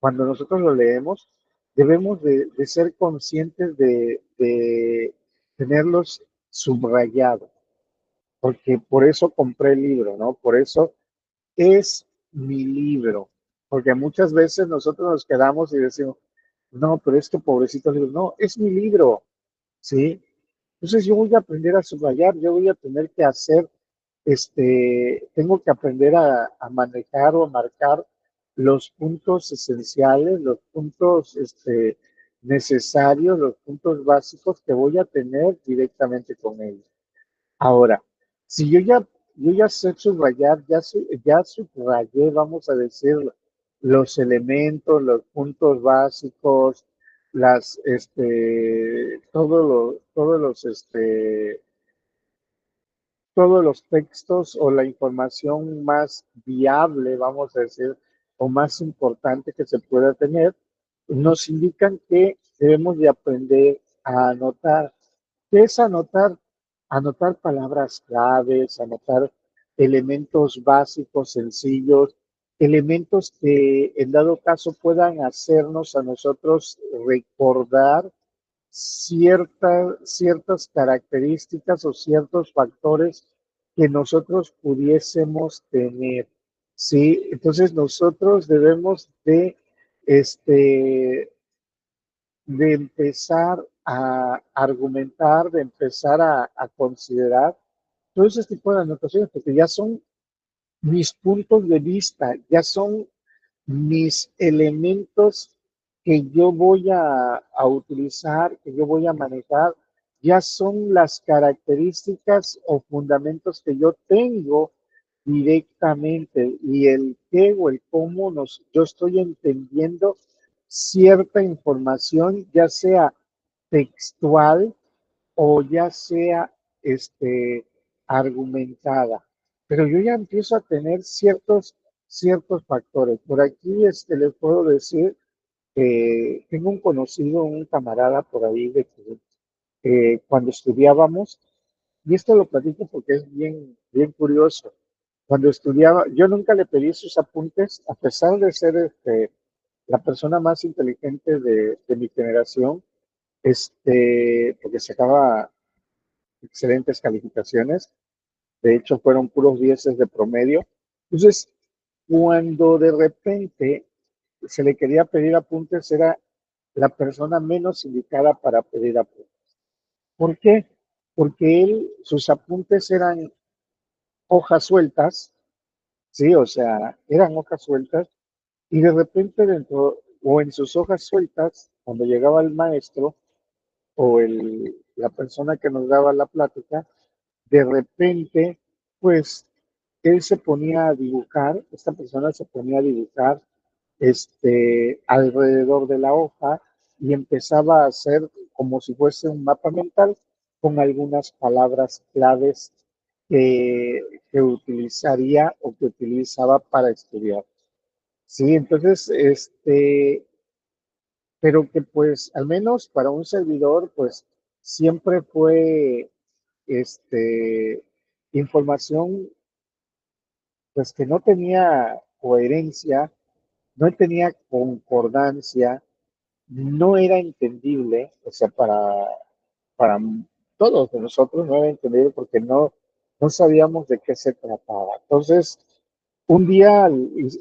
cuando nosotros los leemos, debemos de ser conscientes de tenerlos subrayados, porque por eso compré el libro, ¿no? Por eso es mi libro, porque muchas veces nosotros nos quedamos y decimos, no, pero es que pobrecito libro, no, es mi libro, ¿sí? Entonces yo voy a aprender a subrayar, yo voy a tener que hacer, tengo que aprender a manejar o a marcar los puntos esenciales, los puntos, necesarios, los puntos básicos que voy a tener directamente con ellos. Ahora, si yo ya sé subrayar, ya subrayé, vamos a decir, los elementos, los puntos básicos, todos los textos o la información más viable, vamos a decir, o más importante que se pueda tener, nos indican que debemos de aprender a anotar. ¿Qué es anotar? Anotar palabras claves, anotar elementos básicos, sencillos, elementos que en dado caso puedan hacernos a nosotros recordar ciertas características o ciertos factores que nosotros pudiésemos tener. Sí, entonces nosotros debemos este, de empezar a argumentar, de empezar a considerar todo ese tipo de anotaciones, porque ya son mis puntos de vista, ya son mis elementos que yo voy a utilizar, que yo voy a manejar, ya son las características o fundamentos que yo tengo directamente y el qué o el cómo yo estoy entendiendo cierta información, ya sea textual o ya sea argumentada. Pero yo ya empiezo a tener ciertos factores. Por aquí les puedo decir que tengo un conocido, un camarada por ahí de que cuando estudiábamos, y esto lo platico porque es bien curioso. Cuando estudiaba, yo nunca le pedí sus apuntes, a pesar de ser la persona más inteligente de mi generación, porque sacaba excelentes calificaciones. De hecho, fueron puros dieces de promedio. Entonces, cuando de repente se le quería pedir apuntes, era la persona menos indicada para pedir apuntes. ¿Por qué? Porque sus apuntes eran hojas sueltas, sí, o sea, eran hojas sueltas, y de repente dentro o en sus hojas sueltas, cuando llegaba el maestro o la persona que nos daba la plática, de repente, pues él se ponía a dibujar, esta persona se ponía a dibujar alrededor de la hoja y empezaba a hacer como si fuese un mapa mental con algunas palabras claves que utilizaría o que utilizaba para estudiar. Sí, entonces, pero que pues al menos para un servidor, pues siempre fue, este, información pues que no tenía coherencia, no tenía concordancia, no era entendible, o sea, para todos de nosotros no era entendible porque no sabíamos de qué se trataba. Entonces, un día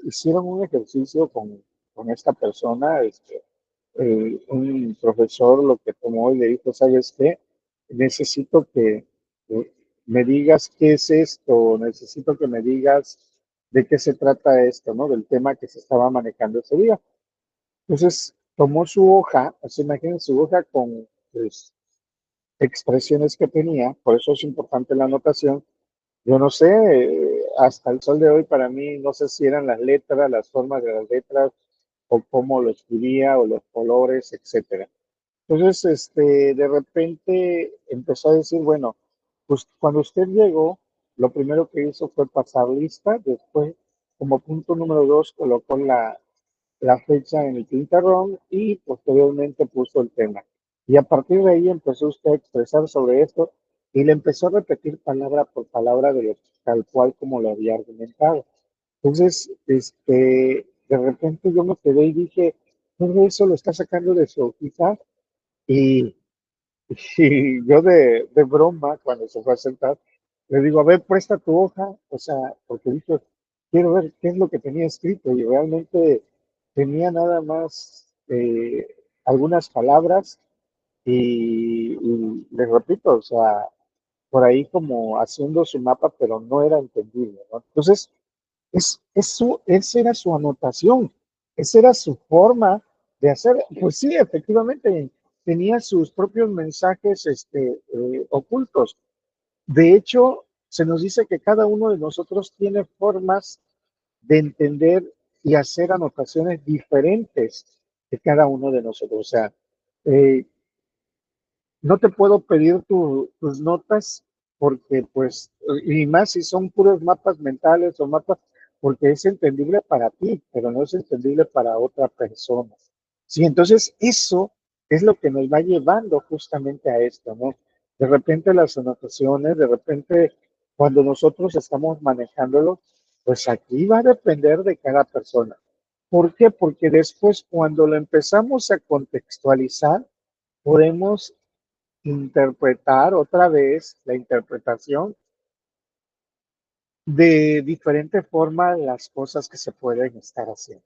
hicieron un ejercicio con esta persona, un profesor lo que tomó y le dijo, ¿sabes qué? Necesito que me digas qué es esto, necesito que me digas de qué se trata esto, ¿no? Del tema que se estaba manejando ese día. Entonces, tomó su hoja, así imaginen su hoja con pues, expresiones que tenía, por eso es importante la anotación. Yo no sé, hasta el sol de hoy para mí, no sé si eran las letras, las formas de las letras, o cómo lo escribía, o los colores, etcétera. Entonces, de repente empezó a decir, bueno, pues cuando usted llegó, lo primero que hizo fue pasar lista, después, como punto número 2, colocó la fecha en el pizarrón y posteriormente puso el tema. Y a partir de ahí empezó usted a expresar sobre esto y le empezó a repetir palabra por palabra de lo tal cual como lo había argumentado. Entonces, de repente yo me quedé y dije, todo eso lo está sacando de su hojita y, y yo de broma, cuando se fue a sentar, le digo, a ver, presta tu hoja, o sea, porque dije, quiero ver qué es lo que tenía escrito y realmente tenía nada más algunas palabras y les repito, o sea, por ahí como haciendo su mapa, pero no era entendible, ¿no? Entonces, esa era su anotación, esa era su forma de hacer. Pues sí, efectivamente, tenía sus propios mensajes ocultos. De hecho, se nos dice que cada uno de nosotros tiene formas de entender y hacer anotaciones diferentes de cada uno de nosotros. O sea, eh, no te puedo pedir tus notas porque pues, y más si son puros mapas mentales o mapas, porque es entendible para ti, pero no es entendible para otra persona. Sí, entonces eso es lo que nos va llevando justamente a esto, ¿no? De repente las anotaciones, de repente cuando nosotros estamos manejándolo, pues aquí va a depender de cada persona. ¿Por qué? Porque después cuando lo empezamos a contextualizar, podemos interpretar otra vez la interpretación de diferente forma las cosas que se pueden estar haciendo.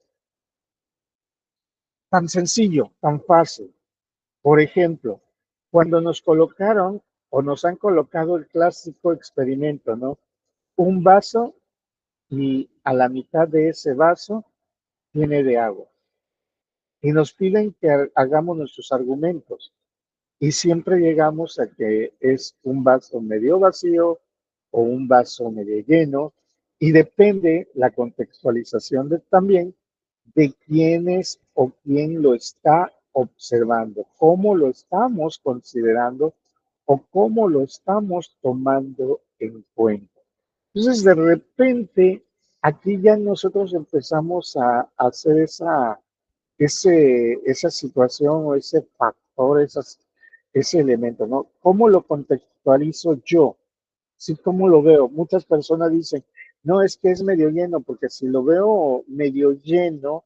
Tan sencillo, tan fácil. Por ejemplo, cuando nos colocaron o nos han colocado el clásico experimento, ¿no? Un vaso y a la mitad de ese vaso tiene de agua. Y nos piden que hagamos nuestros argumentos. Y siempre llegamos a que es un vaso medio vacío o un vaso medio lleno y depende la contextualización también de quién es o quién lo está observando, cómo lo estamos considerando o cómo lo estamos tomando en cuenta. Entonces, de repente, aquí ya nosotros empezamos a hacer esa situación o ese factor, ese elemento, ¿no? ¿Cómo lo contextualizo yo? Sí, ¿cómo lo veo? Muchas personas dicen, no, es que es medio lleno, porque si lo veo medio lleno,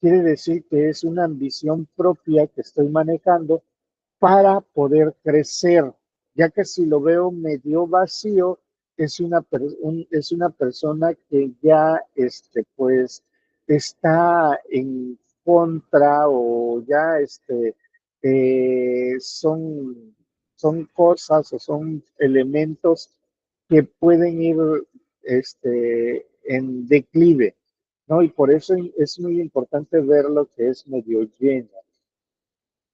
quiere decir que es una ambición propia que estoy manejando para poder crecer, ya que si lo veo medio vacío, es una persona que ya pues está en contra o ya son cosas o son elementos que pueden ir en declive, ¿no? Y por eso es muy importante ver lo que es medio lleno.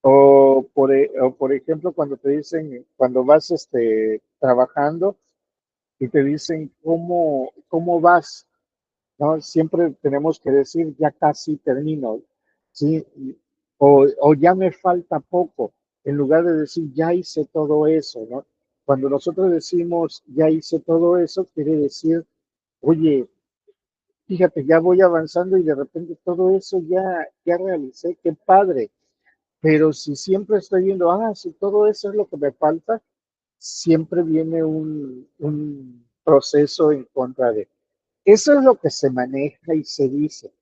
O por ejemplo, cuando te dicen, cuando vas trabajando y te dicen cómo vas, ¿no? Siempre tenemos que decir ya casi termino, ¿sí? O ya me falta poco, en lugar de decir ya hice todo eso, ¿no? Cuando nosotros decimos ya hice todo eso, quiere decir, oye, fíjate, ya voy avanzando y de repente todo eso ya realicé, qué padre. Pero si siempre estoy viendo, si todo eso es lo que me falta, siempre viene un proceso en contra de. Eso es lo que se maneja y se dice.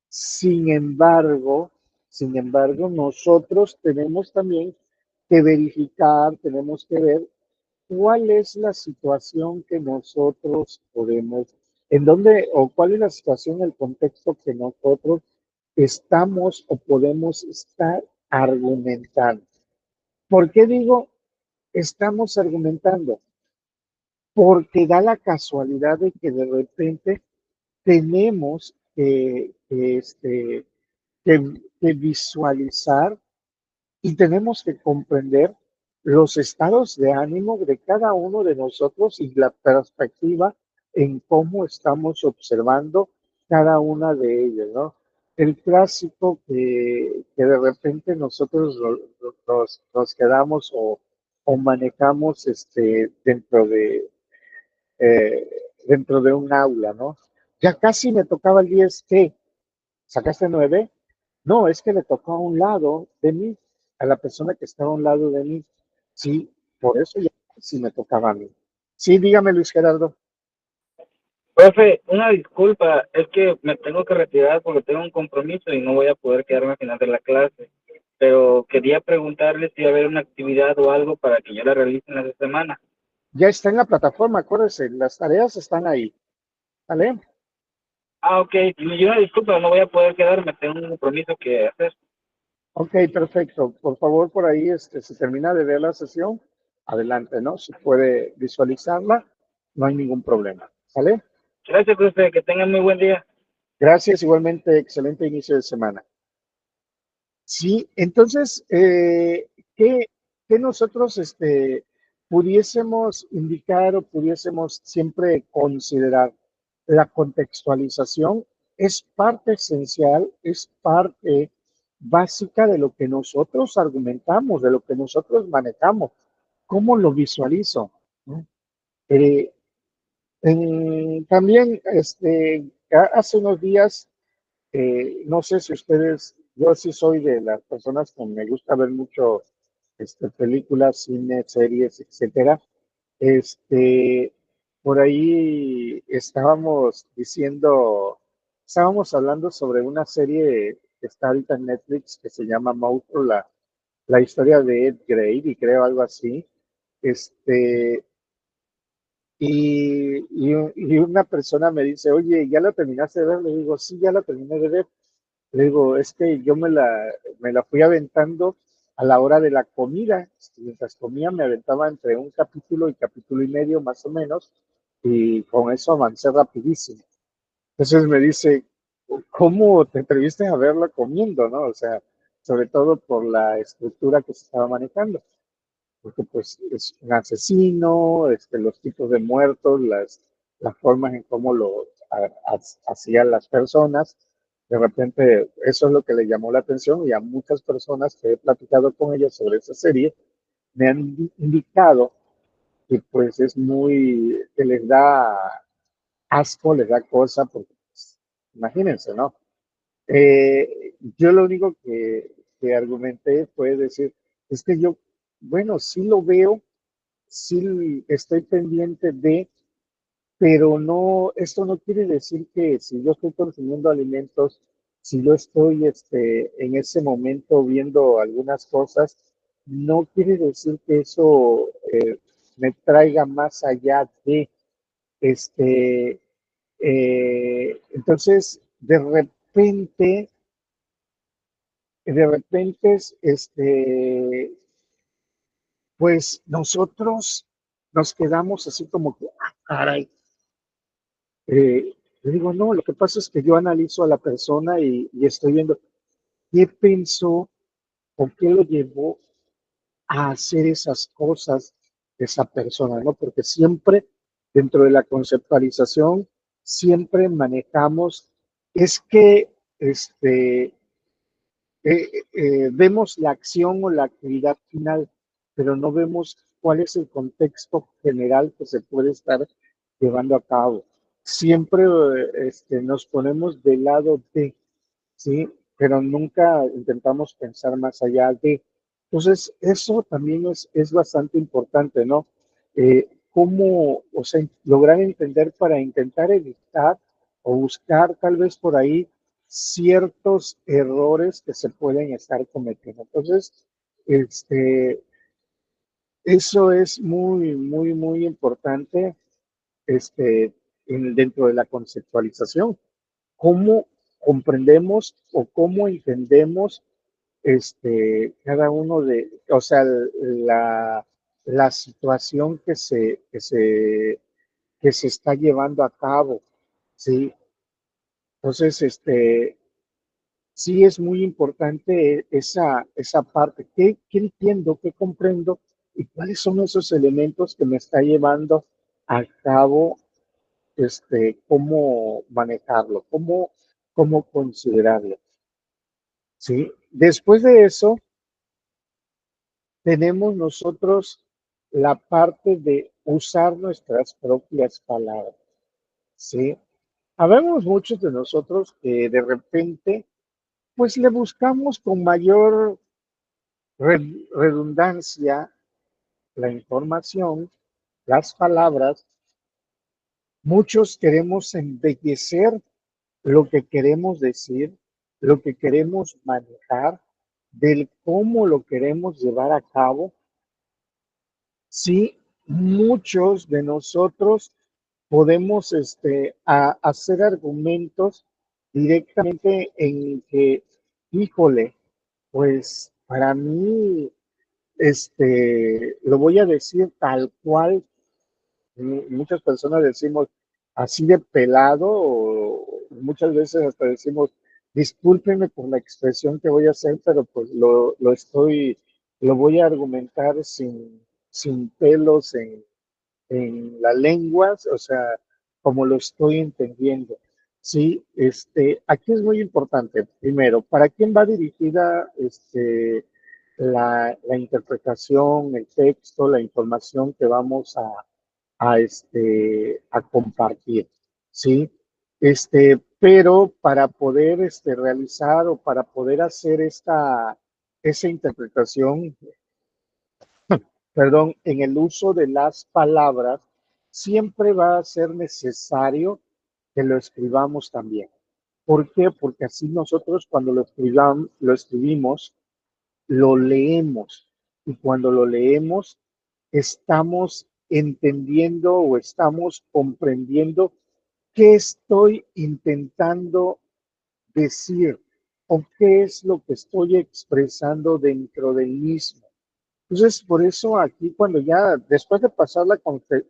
Sin embargo, sin embargo, nosotros tenemos también que verificar, tenemos que ver cuál es la situación que nosotros podemos, en dónde o cuál es la situación, el contexto que nosotros estamos o podemos estar argumentando. ¿Por qué digo estamos argumentando? Porque da la casualidad de que de repente tenemos que visualizar y tenemos que comprender los estados de ánimo de cada uno de nosotros y la perspectiva en cómo estamos observando cada una de ellas, ¿no? El clásico que de repente nosotros nos quedamos o manejamos eh, dentro de un aula, ¿no? Ya casi me tocaba el 10, ¿qué? ¿Sacaste 9? No, es que le tocó a un lado de mí, a la persona que estaba a un lado de mí. Sí, por eso ya sí me tocaba a mí. Sí, dígame, Luis Gerardo. Profe, una disculpa, es que me tengo que retirar porque tengo un compromiso y no voy a poder quedarme al final de la clase. Pero quería preguntarle si va a haber una actividad o algo para que yo la realice en esta semana. Ya está en la plataforma, acuérdese, las tareas están ahí, ¿vale? Ok, y una disculpa, no voy a poder quedarme, tengo un compromiso que hacer. Ok, perfecto. Por favor, por ahí, si termina de ver la sesión, adelante, ¿no? Si puede visualizarla, no hay ningún problema, ¿sale? Gracias, profe, que tengan muy buen día. Gracias, igualmente, excelente inicio de semana. Sí, entonces, ¿qué, qué nosotros pudiésemos indicar o pudiésemos siempre considerar? La contextualización es parte esencial, es parte básica de lo que nosotros argumentamos, de lo que nosotros manejamos. ¿Cómo lo visualizo? ¿No? Eh, También, hace unos días no sé si ustedes, yo sí soy de las personas que me gusta ver mucho películas, cine, series, etcétera. Este, por ahí estábamos hablando sobre una serie que está ahorita en Netflix que se llama Monstruo, la historia de Ed Grade, y creo algo así. Este, y una persona me dice, oye, ¿ya la terminaste de ver? Le digo, sí, ya la terminé de ver. Le digo, es que yo me la fui aventando a la hora de la comida. Mientras comía me aventaba entre un capítulo y capítulo y medio más o menos, y con eso avancé rapidísimo. Entonces me dice, ¿cómo te atreviste a verla comiendo, no? O sea, sobre todo por la estructura que se estaba manejando, porque pues es un asesino, los tipos de muertos, las formas en cómo lo hacían las personas. De repente, eso es lo que le llamó la atención, y a muchas personas que he platicado con ellas sobre esa serie me han indicado que pues es que les da asco, les da cosa, porque pues, imagínense, ¿no? Yo lo único que argumenté fue decir, es que yo, bueno, sí lo veo, sí estoy pendiente de, pero no, esto no quiere decir que si yo estoy consumiendo alimentos, si yo estoy en ese momento viendo algunas cosas, no quiere decir que eso me traiga más allá de este. Entonces, de repente, pues nosotros nos quedamos así como que, caray. Le digo, no, lo que pasa es que yo analizo a la persona y estoy viendo qué pensó o qué lo llevó a hacer esas cosas esa persona, ¿no? Porque siempre dentro de la conceptualización, siempre manejamos, es que vemos la acción o la actividad final, pero no vemos cuál es el contexto general que se puede estar llevando a cabo. siempre nos ponemos del lado de, ¿sí? Pero nunca intentamos pensar más allá de. Entonces, eso también es bastante importante, ¿no? Cómo, o sea, lograr entender para intentar evitar o buscar tal vez por ahí ciertos errores que se pueden estar cometiendo. Entonces, este, eso es muy, muy, muy importante este, dentro de la conceptualización. ¿Cómo comprendemos o cómo entendemos cada uno de, o sea, la situación que se está llevando a cabo, ¿sí? Entonces, sí es muy importante esa parte. ¿Qué entiendo, qué comprendo y cuáles son esos elementos que me está llevando a cabo, cómo manejarlo, cómo considerarlo, ¿sí? Después de eso, tenemos nosotros la parte de usar nuestras propias palabras, ¿sí? Habemos muchos de nosotros que de repente, pues le buscamos con mayor redundancia la información, las palabras. Muchos queremos embellecer lo que queremos decir, lo que queremos manejar, del cómo lo queremos llevar a cabo. Sí, muchos de nosotros podemos hacer argumentos directamente en que, híjole, pues para mí, lo voy a decir tal cual. Muchas personas decimos así de pelado, o muchas veces hasta decimos, discúlpenme por la expresión que voy a hacer, pero pues lo voy a argumentar sin pelos en la lengua, o sea, como lo estoy entendiendo. Sí, aquí es muy importante, primero, ¿para quién va dirigida la interpretación, el texto, la información que vamos a compartir? ¿Sí? Pero para poder realizar o para poder hacer esa interpretación, perdón, en el uso de las palabras, siempre va a ser necesario que lo escribamos también. ¿Por qué? Porque así nosotros cuando lo escribimos, lo leemos. Y cuando lo leemos, estamos entendiendo o estamos comprendiendo qué estoy intentando decir o qué es lo que estoy expresando dentro del mismo. Entonces, por eso aquí cuando ya, después de pasar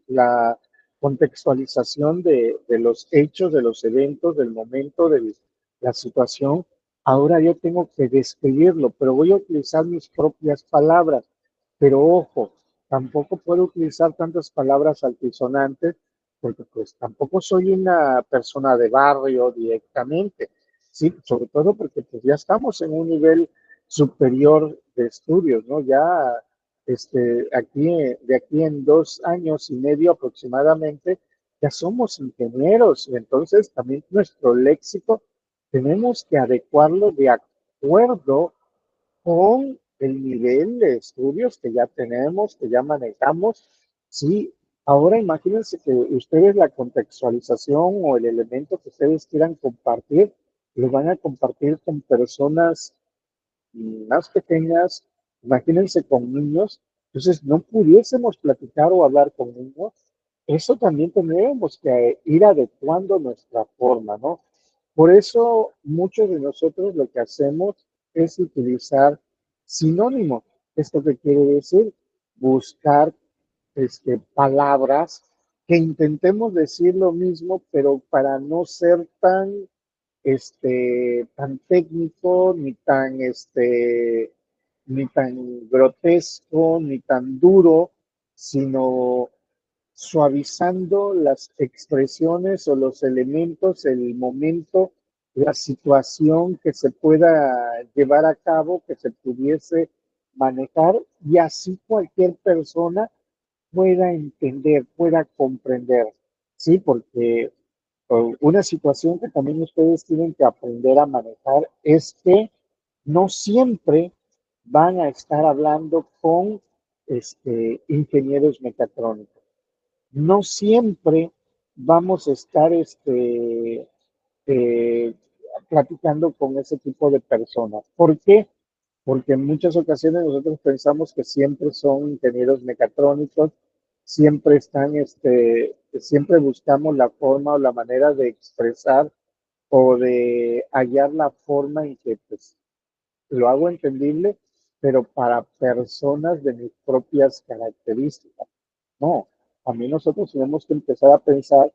la contextualización de los hechos, de los eventos, del momento, de la situación, ahora yo tengo que describirlo, pero voy a utilizar mis propias palabras. Pero ojo, tampoco puedo utilizar tantas palabras altisonantes porque pues tampoco soy una persona de barrio directamente, sí, sobre todo porque pues ya estamos en un nivel superior de estudios, ¿no? Ya de aquí en 2 años y medio aproximadamente, ya somos ingenieros, y entonces también nuestro léxico tenemos que adecuarlo de acuerdo con el nivel de estudios que ya tenemos, que ya manejamos. Sí, ahora imagínense que ustedes la contextualización o el elemento que ustedes quieran compartir, lo van a compartir con personas más pequeñas, imagínense con niños, entonces no pudiésemos platicar o hablar con niños, eso también tendríamos que ir adecuando nuestra forma, ¿no? Por eso muchos de nosotros lo que hacemos es utilizar sinónimos. ¿Esto qué quiere decir? Buscar palabras que intentemos decir lo mismo, pero para no ser tan técnico, ni tan grotesco, ni tan duro, sino suavizando las expresiones o los elementos, el momento, la situación que se pueda llevar a cabo, que se pudiese manejar, y así cualquier persona pueda entender, pueda comprender, ¿sí? Porque una situación que también ustedes tienen que aprender a manejar es que no siempre van a estar hablando con ingenieros mecatrónicos. No siempre vamos a estar eh, platicando con ese tipo de personas. ¿Por qué? Porque en muchas ocasiones nosotros pensamos que siempre son ingenieros mecatrónicos, siempre están, siempre buscamos la forma o la manera de expresar o de hallar la forma en que pues, lo hago entendible, pero para personas de mis propias características. No, a mí nosotros tenemos que empezar a pensar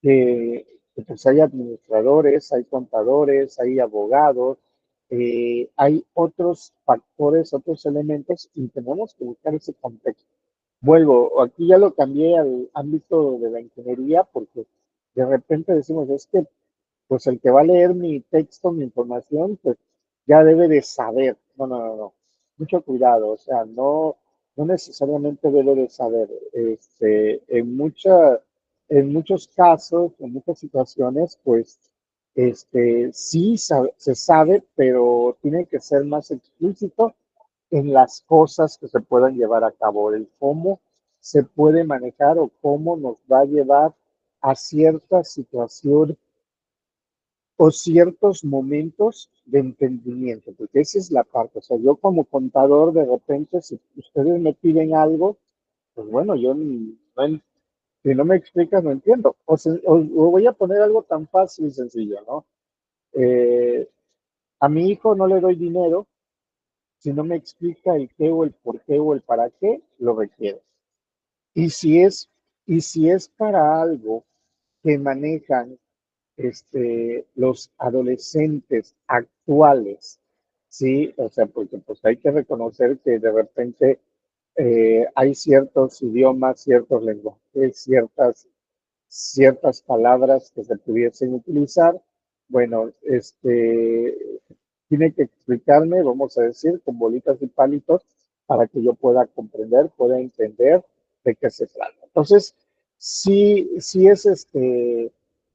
que pues hay administradores, hay contadores, hay abogados, hay otros factores, otros elementos y tenemos que buscar ese contexto. Vuelvo, aquí ya lo cambié al ámbito de la ingeniería porque de repente decimos, es que pues el que va a leer mi texto, mi información, pues ya debe de saber. No, no, no, no. Mucho cuidado, o sea, no, no necesariamente debe de saber. En muchos casos, en muchas situaciones, pues sí se sabe, pero tiene que ser más explícito en las cosas que se puedan llevar a cabo, el cómo se puede manejar o cómo nos va a llevar a cierta situación o ciertos momentos de entendimiento, porque esa es la parte. O sea, yo como contador, de repente, si ustedes me piden algo, pues bueno, yo no, si no me explicas, no entiendo. O voy a poner algo tan fácil y sencillo, ¿no? Eh, a mi hijo no le doy dinero si no me explica el qué o el por qué o el para qué lo requiere. Y si es, y si es para algo que manejan los adolescentes actuales, ¿sí? O sea, porque pues hay que reconocer que de repente hay ciertos idiomas, ciertos lenguajes, ciertas palabras que se pudiesen utilizar. Bueno, tiene que explicarme, vamos a decir, con bolitas y palitos para que yo pueda comprender, pueda entender de qué se trata. Entonces, sí es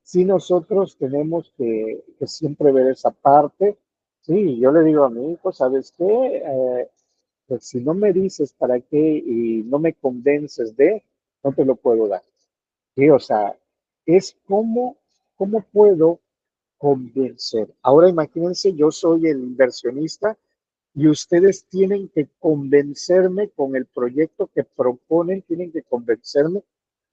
sí nosotros tenemos que siempre ver esa parte. Sí, yo le digo a mi hijo, ¿sabes qué? Pues si no me dices para qué y no me convences de, no te lo puedo dar. Sí, o sea, es cómo puedo convencer. Ahora imagínense, yo soy el inversionista y ustedes tienen que convencerme con el proyecto que proponen, tienen que convencerme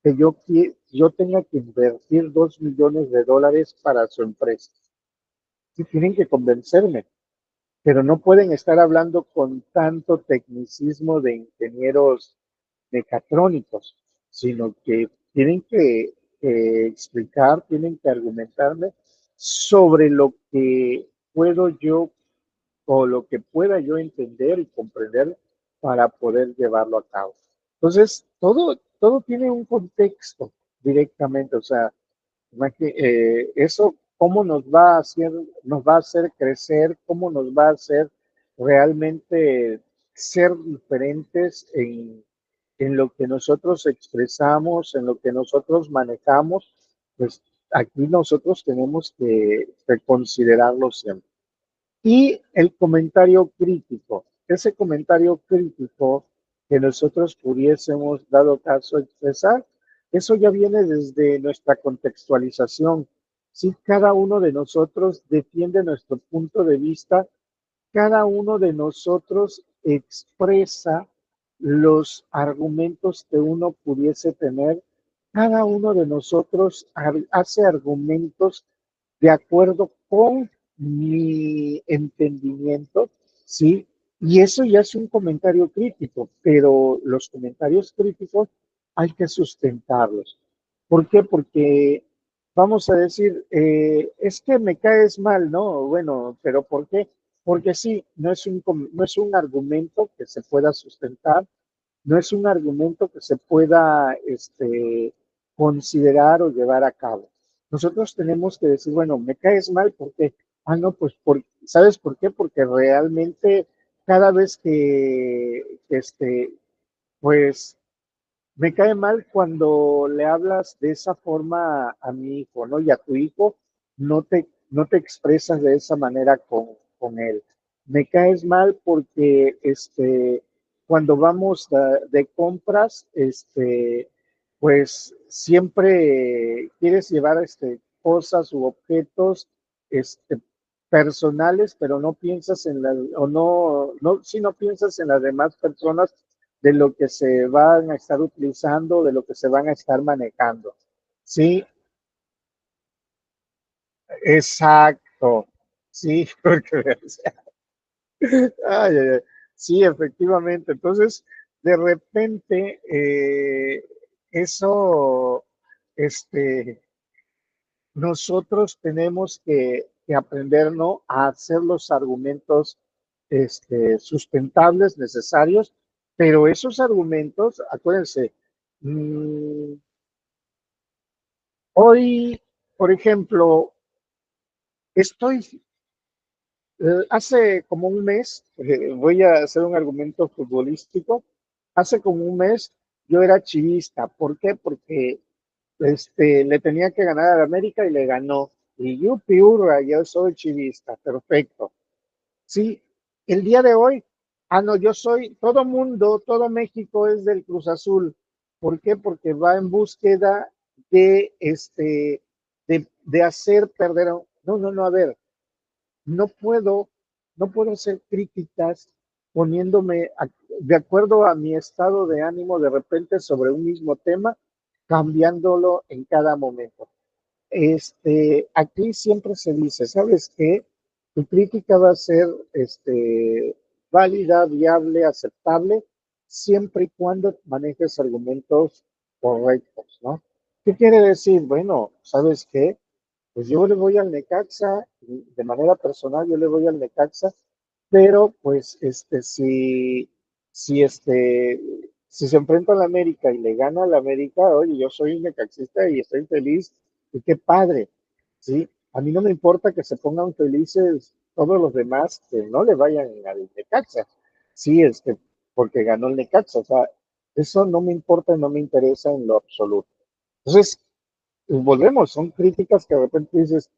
que yo tenga que invertir $2 millones para su empresa. Sí, tienen que convencerme, pero no pueden estar hablando con tanto tecnicismo de ingenieros mecatrónicos, sino que tienen que explicar, tienen que argumentarme sobre lo que puedo yo o lo que pueda yo entender y comprender para poder llevarlo a cabo. Entonces, todo tiene un contexto directamente, o sea, eso cómo nos va a hacer crecer, cómo nos va a hacer realmente ser diferentes en lo que nosotros expresamos, en lo que nosotros manejamos, pues aquí nosotros tenemos que considerarlo siempre. Y el comentario crítico, ese comentario crítico que nosotros pudiésemos, dado caso, expresar, eso ya viene desde nuestra contextualización. Si cada uno de nosotros defiende nuestro punto de vista, cada uno de nosotros expresa los argumentos que uno pudiese tener, cada uno de nosotros hace argumentos de acuerdo con mi entendimiento, ¿sí? Y eso ya es un comentario crítico, pero los comentarios críticos hay que sustentarlos. ¿Por qué? Porque vamos a decir, es que me caes mal, ¿no? Bueno, pero ¿por qué? Porque sí, no es un argumento que se pueda sustentar, no es un argumento que se pueda considerar o llevar a cabo. Nosotros tenemos que decir, bueno, me caes mal porque, no, pues, ¿sabes por qué? Porque realmente cada vez que pues Me cae mal cuando le hablas de esa forma a mi hijo, ¿no? Y a tu hijo no te expresas de esa manera con él. Me caes mal porque cuando vamos de compras, pues siempre quieres llevar cosas u objetos este, personales, pero no piensas en las, o no, si no piensas en las demás personas de lo que se van a estar utilizando, de lo que se van a estar manejando. Sí, exacto. Sí, porque, ay, ay, ay. Sí, efectivamente. Entonces, de repente, eso, este, nosotros tenemos que aprender, ¿no?, a hacer los argumentos sustentables, necesarios, pero esos argumentos, acuérdense, mm, hoy, por ejemplo, estoy, hace como un mes, voy a hacer un argumento futbolístico, hace como un mes yo era chivista. ¿Por qué? Porque le tenía que ganar a la América y le ganó. Y yupi, hurra, yo soy chivista, perfecto. Sí, el día de hoy, no, yo soy, todo mundo, todo México es del Cruz Azul. ¿Por qué? Porque va en búsqueda de hacer perder. No, no, no, a ver, no puedo, no puedo hacer críticas poniéndome de acuerdo a mi estado de ánimo de repente sobre un mismo tema, cambiándolo en cada momento. Aquí siempre se dice, ¿sabes qué? Tu crítica va a ser válida, viable, aceptable, siempre y cuando manejes argumentos correctos, ¿no? ¿Qué quiere decir? Bueno, ¿sabes qué? Pues yo le voy al Necaxa, de manera personal yo le voy al Necaxa, pero pues si se enfrenta a la América y le gana a la América, oye, yo soy un necaxista y estoy feliz, y qué padre, ¿sí? A mí no me importa que se pongan felices todos los demás que no le vayan al Necaxa, sí, porque ganó el Necaxa, o sea, eso no me importa, no me interesa en lo absoluto. Entonces, volvemos, son críticas que de repente dices,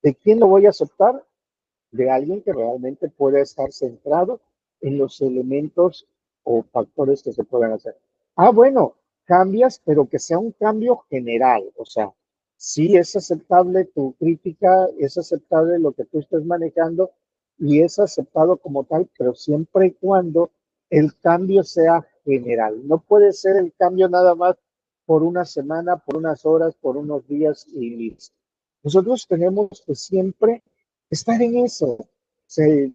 ¿de quién lo voy a aceptar? De alguien que realmente pueda estar centrado en los elementos o factores que se puedan hacer. Bueno, cambias, pero que sea un cambio general. O sea, sí es aceptable tu crítica, es aceptable lo que tú estés manejando y es aceptado como tal, pero siempre y cuando el cambio sea general. No puede ser el cambio nada más por una semana, por unas horas, por unos días y listo. Nosotros tenemos que siempre estar en eso. Sí,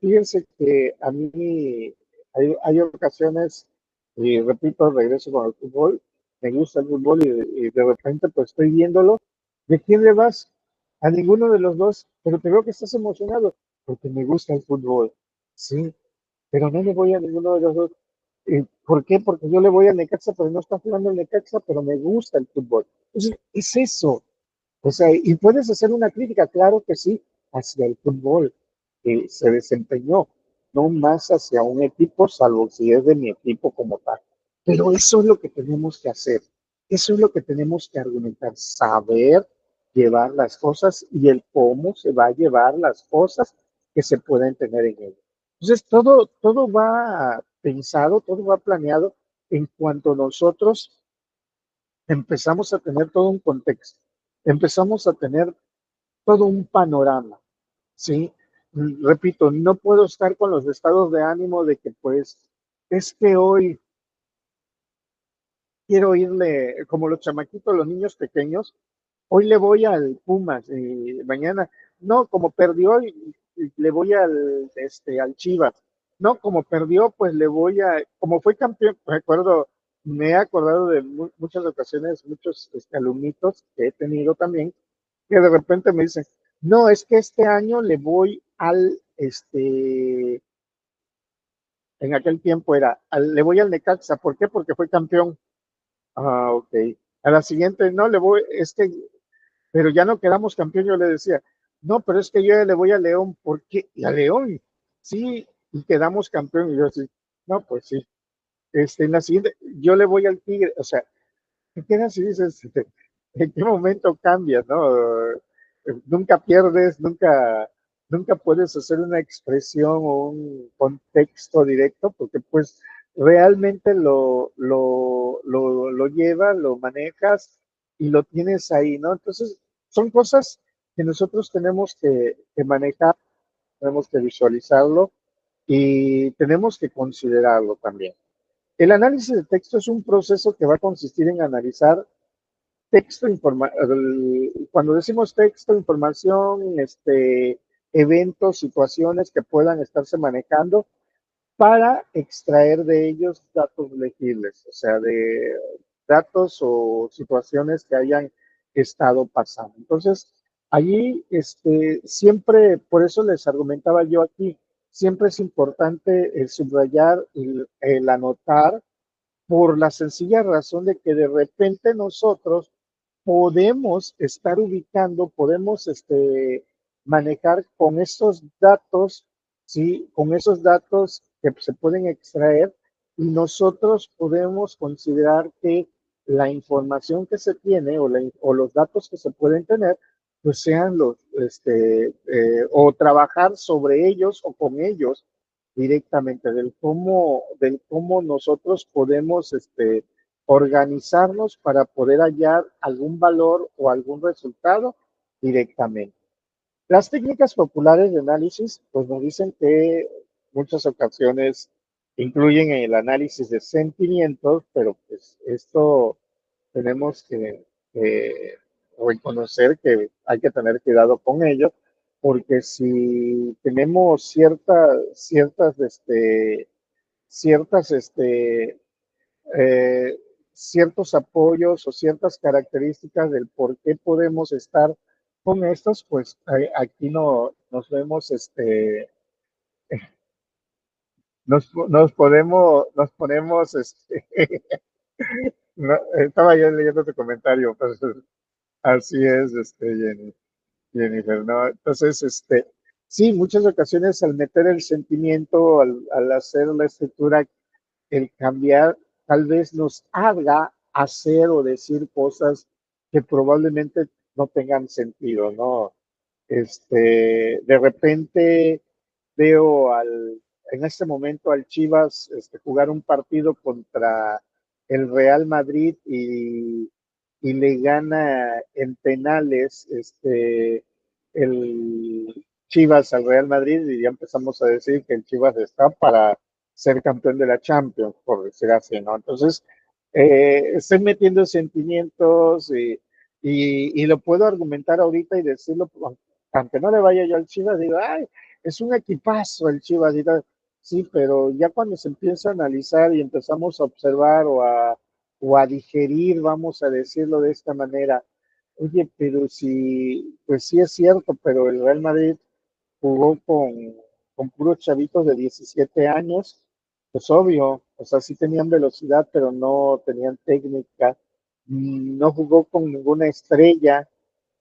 fíjense que a mí hay ocasiones, y repito, regreso con el fútbol, me gusta el fútbol y de repente pues estoy viéndolo. ¿De quién le vas? A ninguno de los dos, pero te veo que estás emocionado porque me gusta el fútbol, sí, pero no le voy a ninguno de los dos. ¿Por qué? Porque yo le voy al Necaxa, pero no está jugando el Necaxa, pero me gusta el fútbol. Entonces, es eso. O sea, y puedes hacer una crítica, claro que sí, hacia el fútbol que se desempeñó, no más hacia un equipo, salvo si es de mi equipo como tal. Pero eso es lo que tenemos que hacer, eso es lo que tenemos que argumentar, saber llevar las cosas y el cómo se va a llevar las cosas que se pueden tener en ello. Entonces, todo va pensado, todo va planeado en cuanto nosotros empezamos a tener todo un contexto, empezamos a tener todo un panorama, ¿sí? Repito, no puedo estar con los estados de ánimo de que pues es que hoy quiero irle, como los chamaquitos, los niños pequeños, hoy le voy al Pumas y mañana, no, como perdió, y le voy al Chivas, no, como perdió, pues le voy como fue campeón, recuerdo, me he acordado de muchas ocasiones, muchos alumnitos que he tenido también, que de repente me dicen, no, es que este año le voy en aquel tiempo le voy al Necaxa, ¿por qué? Porque fue campeón. Ok. A la siguiente, no, le voy, pero ya no quedamos campeón, yo le decía, no, pero es que yo ya le voy a León, ¿por qué? Y a León, sí, y quedamos campeón, y yo sí, no, pues sí, En la siguiente, yo le voy al tigre, o sea, te quedas y dices, ¿en qué momento cambias, no? Nunca pierdes, nunca puedes hacer una expresión o un contexto directo, porque pues realmente lo llevas, lo manejas y lo tienes ahí, ¿no? Entonces, son cosas que nosotros tenemos que manejar, tenemos que visualizarlo y tenemos que considerarlo también. El análisis de texto es un proceso que va a consistir en analizar texto, cuando decimos texto, información, eventos, situaciones que puedan estarse manejando para extraer de ellos datos legibles, o sea, de datos o situaciones que hayan estado pasando. Entonces, allí siempre, por eso les argumentaba yo aquí, siempre es importante el subrayar, el anotar, por la sencilla razón de que de repente nosotros podemos estar ubicando, podemos manejar con estos datos, ¿sí? Con esos datos que se pueden extraer y nosotros podemos considerar que la información que se tiene o los datos que se pueden tener, pues sean o trabajar sobre ellos o con ellos directamente, del cómo nosotros podemos organizarnos para poder hallar algún valor o algún resultado directamente. Las técnicas populares de análisis, pues nos dicen que muchas ocasiones incluyen el análisis de sentimientos, pero pues esto tenemos que reconocer que hay que tener cuidado con ello, porque si tenemos ciertas, eh, ciertos apoyos o ciertas características del por qué podemos estar con estos, pues aquí no nos vemos, nos ponemos, no, estaba yo leyendo tu comentario, pues así es, Jennifer, ¿no? Entonces, sí, muchas ocasiones al meter el sentimiento, al hacer la escritura, el cambiar tal vez nos haga hacer o decir cosas que probablemente no tengan sentido, ¿no? De repente veo en este momento al Chivas jugar un partido contra el Real Madrid y le gana en penales el Chivas al Real Madrid y ya empezamos a decir que el Chivas está para ser campeón de la Champions, por decir así, ¿no? Entonces, estoy metiendo sentimientos y lo puedo argumentar ahorita y decirlo, aunque no le vaya yo al Chivas, digo, ay, es un equipazo el Chivas y tal. Sí, pero ya cuando se empieza a analizar y empezamos a observar o a digerir, vamos a decirlo de esta manera, oye, pero si, pues sí es cierto, pero el Real Madrid jugó con puros chavitos de 17 años, pues obvio, o sea, sí tenían velocidad, pero no tenían técnica, no jugó con ninguna estrella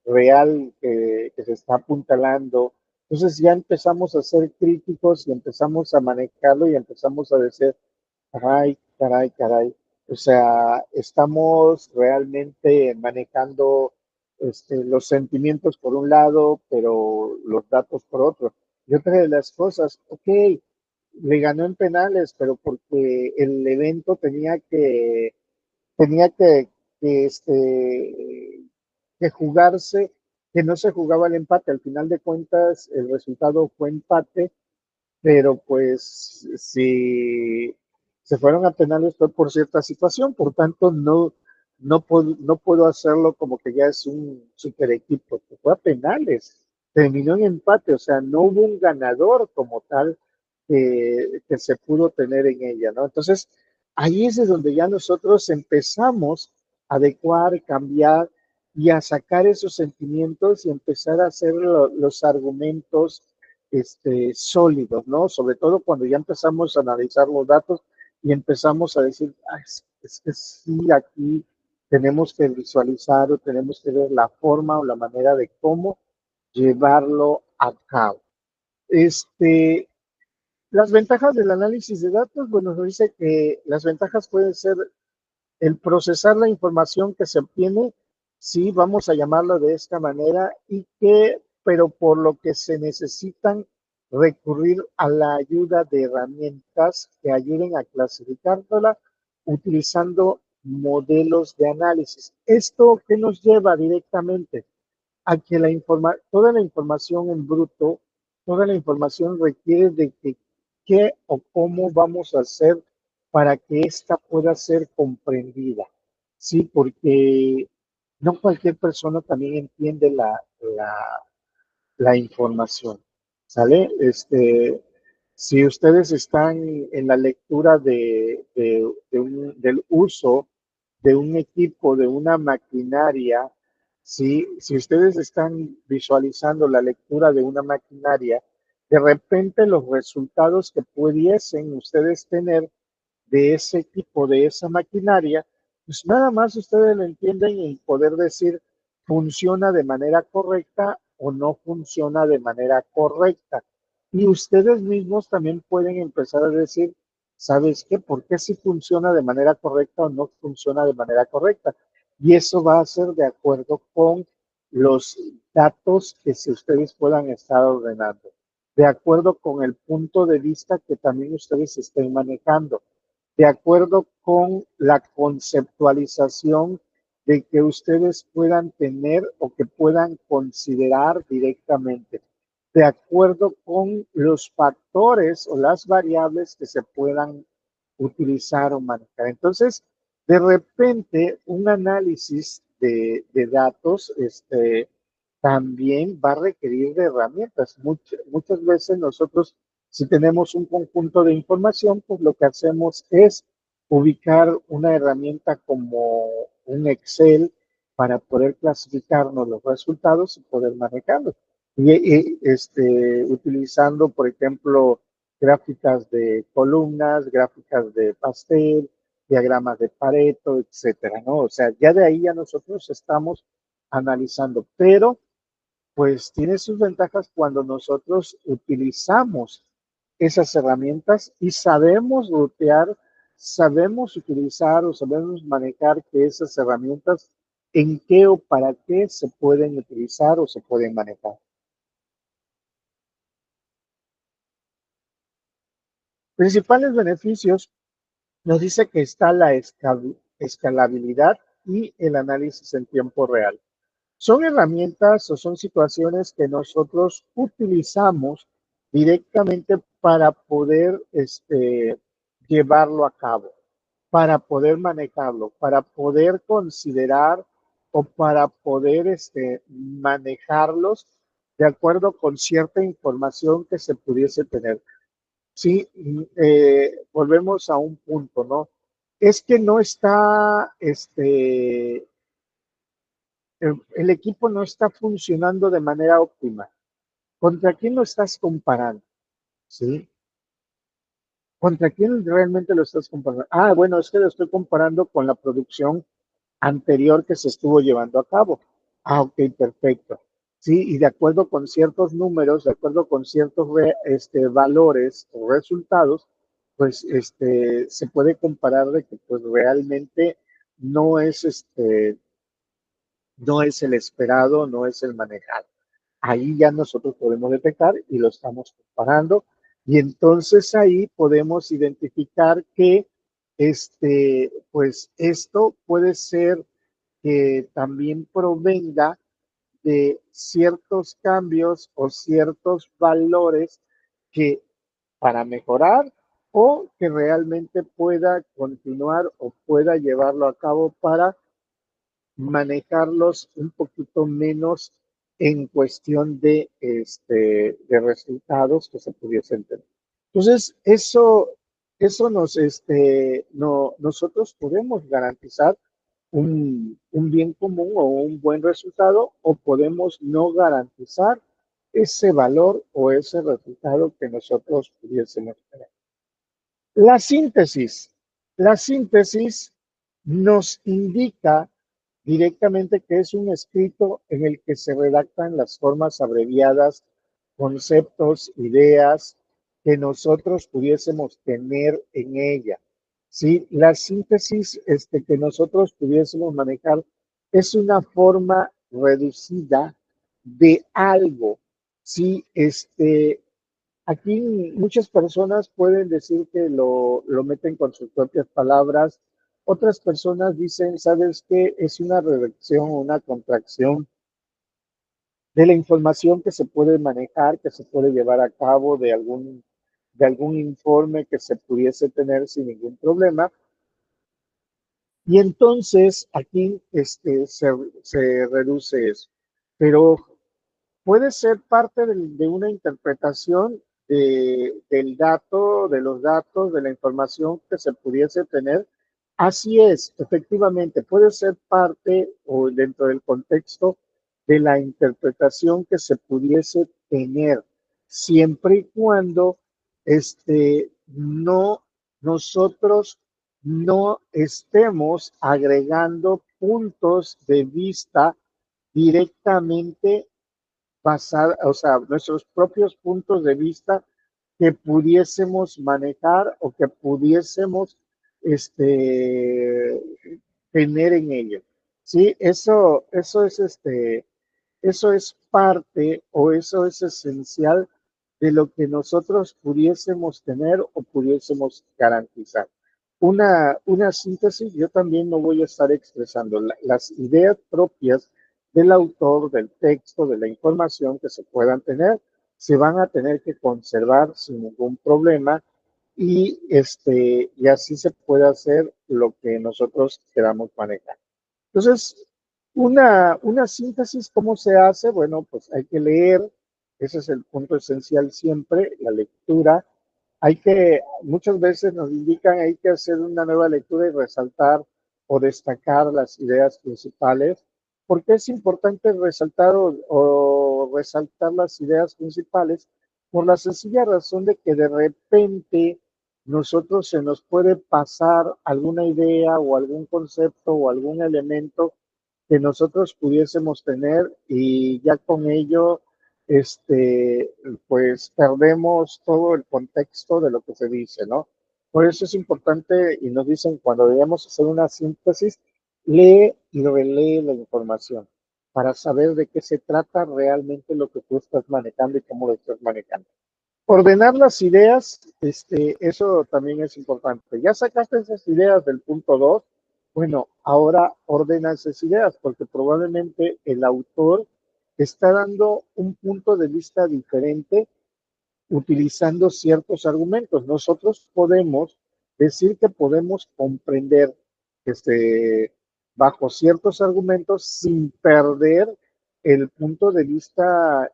real que se está apuntalando. Entonces ya empezamos a ser críticos y empezamos a manejarlo y empezamos a decir, caray, caray, caray. O sea, estamos realmente manejando los sentimientos por un lado, pero los datos por otro. Y otra de las cosas, ok, le ganó en penales, pero porque el evento tenía que, que jugarse, que no se jugaba el empate. Al final de cuentas, el resultado fue empate, pero pues si se fueron a penales fue por cierta situación, por tanto no puedo hacerlo como que ya es un super equipo, que fue a penales, terminó en empate, o sea, no hubo un ganador como tal que se pudo tener en ella, ¿no? Entonces, ahí es de donde ya nosotros empezamos a adecuar, cambiar y a sacar esos sentimientos y empezar a hacer los argumentos sólidos, ¿no? Sobre todo cuando ya empezamos a analizar los datos y empezamos a decir, ah, es que sí, aquí tenemos que visualizar o tenemos que ver la forma o la manera de cómo llevarlo a cabo. Este, Las ventajas del análisis de datos, bueno, nos dice que las ventajas pueden ser el procesar la información que se obtiene, sí, vamos a llamarlo de esta manera, pero por lo que se necesitan recurrir a la ayuda de herramientas que ayuden a clasificárnosla utilizando modelos de análisis. ¿Esto qué nos lleva directamente? A que toda la información en bruto, toda la información requiere de que qué o cómo vamos a hacer para que ésta pueda ser comprendida. Sí, porque no cualquier persona también entiende la, la información. ¿Sale? Si ustedes están en la lectura del uso de un equipo, de una maquinaria, si ustedes están visualizando la lectura de una maquinaria, de repente los resultados que pudiesen ustedes tener de ese equipo, de esa maquinaria, pues nada más ustedes lo entienden y poder decir funciona de manera correcta o no funciona de manera correcta. Y ustedes mismos también pueden empezar a decir, ¿sabes qué? ¿Por qué si funciona de manera correcta o no funciona de manera correcta? Y eso va a ser de acuerdo con los datos que si ustedes puedan estar ordenando, de acuerdo con el punto de vista que también ustedes estén manejando, de acuerdo con la conceptualización de que ustedes puedan tener o que puedan considerar directamente, de acuerdo con los factores o las variables que se puedan utilizar o manejar. Entonces, de repente, un análisis de datos también va a requerir de herramientas. Muchas veces nosotros, si tenemos un conjunto de información, pues lo que hacemos es ubicar una herramienta como un Excel para poder clasificarnos los resultados y poder manejarlos. Utilizando, por ejemplo, gráficas de columnas, gráficas de pastel, diagramas de Pareto, etcétera, ¿no? O sea, ya de ahí ya nosotros estamos analizando, pero pues tiene sus ventajas cuando nosotros utilizamos esas herramientas y sabemos rutear, sabemos utilizar o sabemos manejar que esas herramientas en qué o para qué se pueden utilizar o se pueden manejar. Principales beneficios, nos dice que está la escalabilidad y el análisis en tiempo real. Son herramientas o son situaciones que nosotros utilizamos directamente para poder llevarlo a cabo, para poder manejarlo, para poder considerar o para poder manejarlos de acuerdo con cierta información que se pudiese tener. Sí, volvemos a un punto, ¿no? Es que no está, el equipo no está funcionando de manera óptima. ¿Contra quién lo estás comparando? ¿Sí? ¿Contra quién realmente lo estás comparando? Ah, bueno, es que lo estoy comparando con la producción anterior que se estuvo llevando a cabo. Ah, ok, perfecto. Sí, y de acuerdo con ciertos números, de acuerdo con ciertos valores o resultados, pues se puede comparar de que pues realmente no es no es el esperado, no es el manejado. Ahí ya nosotros podemos detectar y lo estamos comparando y entonces ahí podemos identificar que pues esto puede ser que también provenga de ciertos cambios o ciertos valores que para mejorar o que realmente pueda continuar o pueda llevarlo a cabo para manejarlos un poquito menos en cuestión de resultados que se pudiesen tener. Entonces, eso no, nosotros podemos garantizar un bien común o un buen resultado o podemos no garantizar ese valor o ese resultado que nosotros pudiésemos tener. La síntesis. La síntesis nos indica directamente que es un escrito en el que se redactan las formas abreviadas, conceptos, ideas, que nosotros pudiésemos tener en ella. ¿Sí? La síntesis que nosotros pudiésemos manejar es una forma reducida de algo. ¿Sí? Aquí muchas personas pueden decir que lo meten con sus propias palabras. Otras personas dicen, ¿sabes qué? Es una reducción o una contracción de la información que se puede manejar, que se puede llevar a cabo, de algún informe que se pudiese tener sin ningún problema. Y entonces aquí se reduce eso. Pero puede ser parte de una interpretación del dato, de los datos, de la información que se pudiese tener. Así es, efectivamente, puede ser parte o dentro del contexto de la interpretación que se pudiese tener, siempre y cuando no nosotros no estemos agregando puntos de vista directamente pasar, o sea, nuestros propios puntos de vista que pudiésemos manejar o que pudiésemos este, tener en ello. Sí, eso es parte o eso es esencial de lo que nosotros pudiésemos tener o pudiésemos garantizar. Una síntesis, yo también no voy a estar expresando las ideas propias del autor, del texto, de la información que se puedan tener, se van a tener que conservar sin ningún problema y así se puede hacer lo que nosotros queramos manejar. Entonces, una síntesis, ¿cómo se hace? Bueno, pues hay que leer, ese es el punto esencial siempre, la lectura. Muchas veces nos indican, hay que hacer una nueva lectura y resaltar o destacar las ideas principales. ¿Por qué es importante resaltar o resaltar las ideas principales? Por la sencilla razón de que de repente nosotros se nos puede pasar alguna idea o algún concepto o algún elemento que nosotros pudiésemos tener y ya con ello, pues perdemos todo el contexto de lo que se dice, ¿no? Por eso es importante y nos dicen cuando debemos hacer una síntesis, lee y relee la información para saber de qué se trata realmente lo que tú estás manejando y cómo lo estás manejando. Ordenar las ideas, eso también es importante. Ya sacaste esas ideas del punto 2. Bueno, ahora ordena esas ideas porque probablemente el autor está dando un punto de vista diferente utilizando ciertos argumentos. Nosotros podemos decir que podemos comprender este, bajo ciertos argumentos sin perder el punto de vista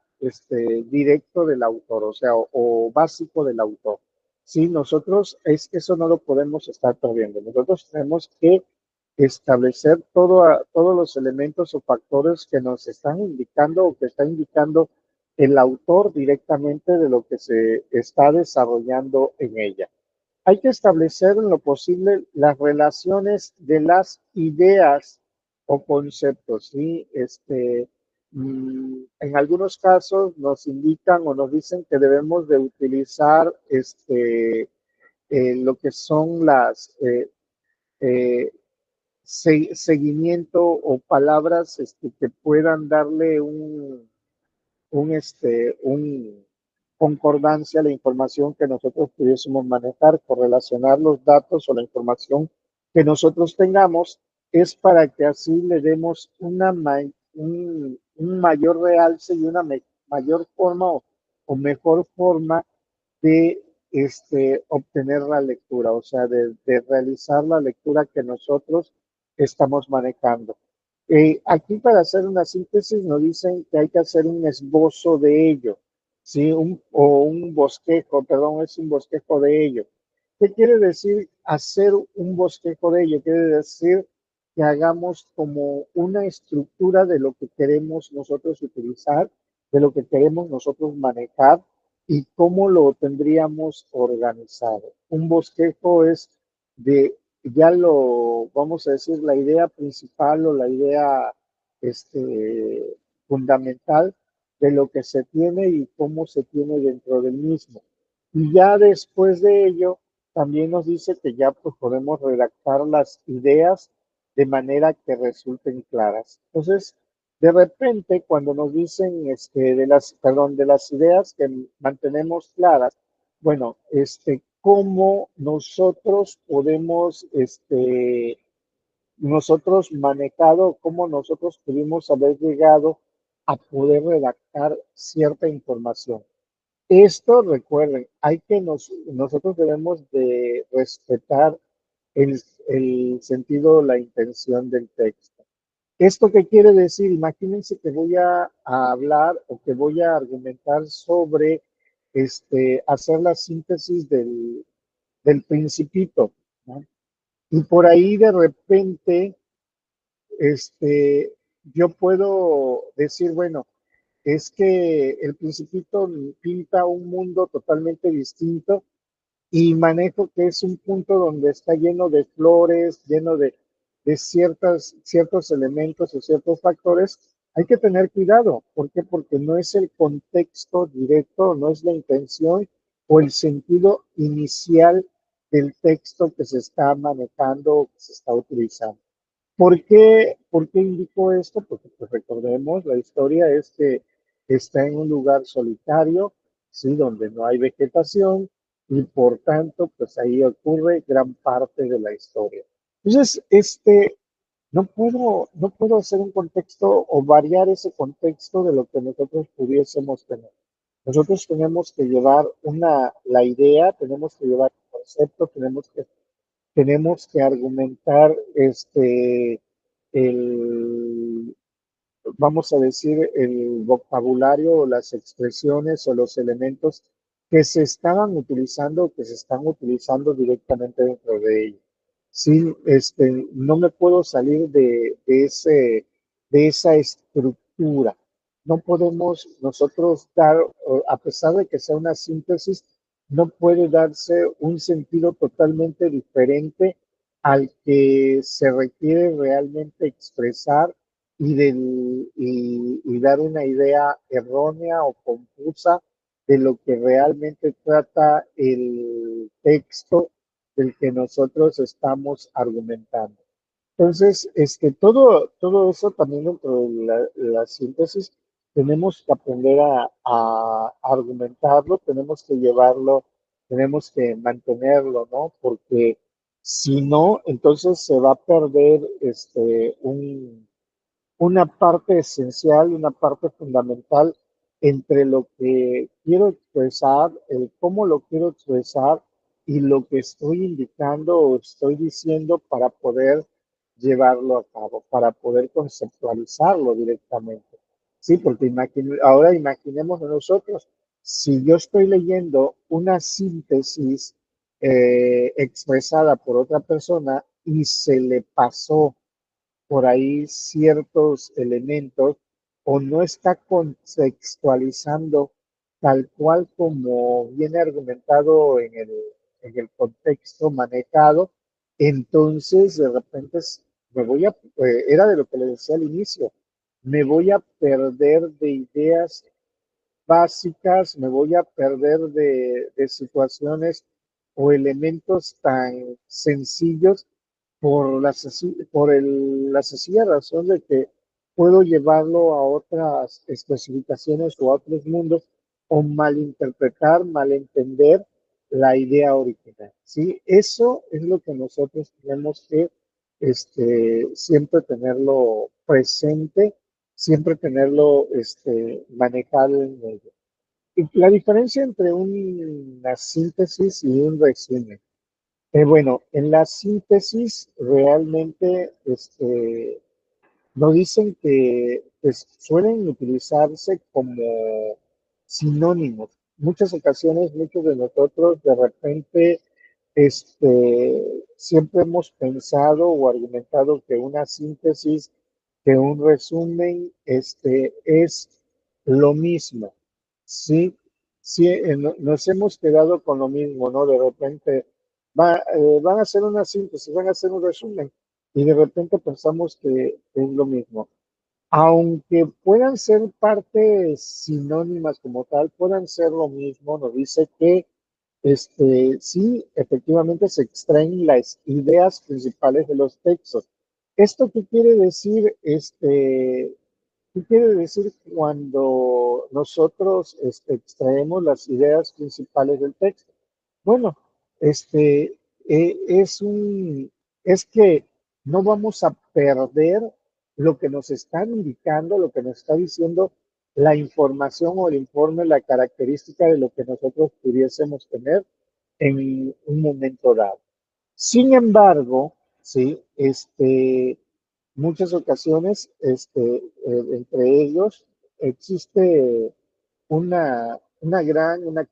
directo del autor, o sea, o básico del autor. Sí, eso no lo podemos estar perdiendo. Nosotros tenemos que establecer todos los elementos o factores que nos están indicando o que está indicando el autor directamente de lo que se está desarrollando en ella. Hay que establecer en lo posible las relaciones de las ideas o conceptos. ¿Sí? En algunos casos nos indican o nos dicen que debemos de utilizar lo que son las seguimiento o palabras que puedan darle un concordancia a la información que nosotros pudiésemos manejar, correlacionar los datos o la información que nosotros tengamos, es para que así le demos un mayor realce y una mayor forma o mejor forma de obtener la lectura, o sea, de realizar la lectura que nosotros estamos manejando. Aquí para hacer una síntesis nos dicen que hay que hacer un esbozo de ello, ¿sí? O un bosquejo, perdón, es un bosquejo de ello. ¿Qué quiere decir hacer un bosquejo de ello? Quiere decir que hagamos como una estructura de lo que queremos nosotros utilizar, de lo que queremos nosotros manejar y cómo lo tendríamos organizado. Un bosquejo es de ya vamos a decir, la idea principal o la idea fundamental de lo que se tiene y cómo se tiene dentro del mismo. Y ya después de ello, también nos dice que ya pues, podemos redactar las ideas de manera que resulten claras. Entonces, de repente, cuando nos dicen de las ideas que mantenemos claras, bueno, cómo nosotros podemos, nosotros manejado, cómo nosotros pudimos haber llegado a poder redactar cierta información. Esto, recuerden, nosotros debemos de respetar el sentido, la intención del texto. ¿Esto qué quiere decir? Imagínense que voy a hablar o que voy a argumentar sobre hacer la síntesis del Principito, ¿no? Y por ahí de repente, este, yo puedo decir, bueno, es que el Principito pinta un mundo totalmente distinto y manejo que es un punto donde está lleno de flores, lleno de ciertos elementos o ciertos factores. Hay que tener cuidado. ¿Por qué? Porque no es el contexto directo, no es la intención o el sentido inicial del texto que se está manejando o que se está utilizando. ¿Por qué indico esto? Porque pues recordemos, la historia es que está en un lugar solitario, ¿sí? Donde no hay vegetación y por tanto, pues ahí ocurre gran parte de la historia. Entonces, no puedo hacer un contexto o variar ese contexto de lo que nosotros pudiésemos tener. Nosotros tenemos que llevar la idea, tenemos que llevar el concepto, tenemos que argumentar el, vamos a decir, el vocabulario o las expresiones o los elementos que se estaban utilizando o que se están utilizando directamente dentro de ello. Sí, no me puedo salir de esa estructura. No podemos nosotros dar, a pesar de que sea una síntesis, no puede darse un sentido totalmente diferente al que se requiere realmente expresar y dar una idea errónea o confusa de lo que realmente trata el texto del que nosotros estamos argumentando. Entonces, todo eso también dentro de la síntesis, tenemos que aprender a argumentarlo, tenemos que llevarlo, tenemos que mantenerlo, ¿no? Porque si no, entonces se va a perder una parte esencial, una parte fundamental entre lo que quiero expresar, el cómo lo quiero expresar y lo que estoy indicando o estoy diciendo para poder llevarlo a cabo, para poder conceptualizarlo directamente. Sí, porque ahora imaginemos nosotros, si yo estoy leyendo una síntesis expresada por otra persona y se le pasó por ahí ciertos elementos o no está contextualizando tal cual como viene argumentado en el contexto manejado, entonces de repente era de lo que le decía al inicio, me voy a perder de ideas básicas, me voy a perder de situaciones o elementos tan sencillos la sencilla razón de que puedo llevarlo a otras especificaciones o a otros mundos o malinterpretar, malentender la idea original. ¿Sí? Eso es lo que nosotros tenemos que siempre tenerlo presente, siempre tenerlo manejado en ello. Y la diferencia entre una síntesis y un resumen. Bueno, en la síntesis realmente nos dicen que pues, suelen utilizarse como sinónimos. Muchas ocasiones, muchos de nosotros de repente siempre hemos pensado o argumentado que una síntesis, que un resumen es lo mismo. Sí, sí, nos hemos quedado con lo mismo, ¿no? De repente van a hacer una síntesis, van a hacer un resumen y de repente pensamos que es lo mismo. Aunque puedan ser partes sinónimas como tal, puedan ser lo mismo, nos dice que Sí, efectivamente se extraen las ideas principales de los textos. ¿Esto qué quiere decir? ¿Qué quiere decir cuando nosotros extraemos las ideas principales del texto? Bueno, este, es es que no vamos a perder lo que nos están indicando, lo que nos está diciendo la información o el informe, la característica de lo que nosotros pudiésemos tener en un momento dado. Sin embargo, sí, muchas ocasiones, entre ellos existe una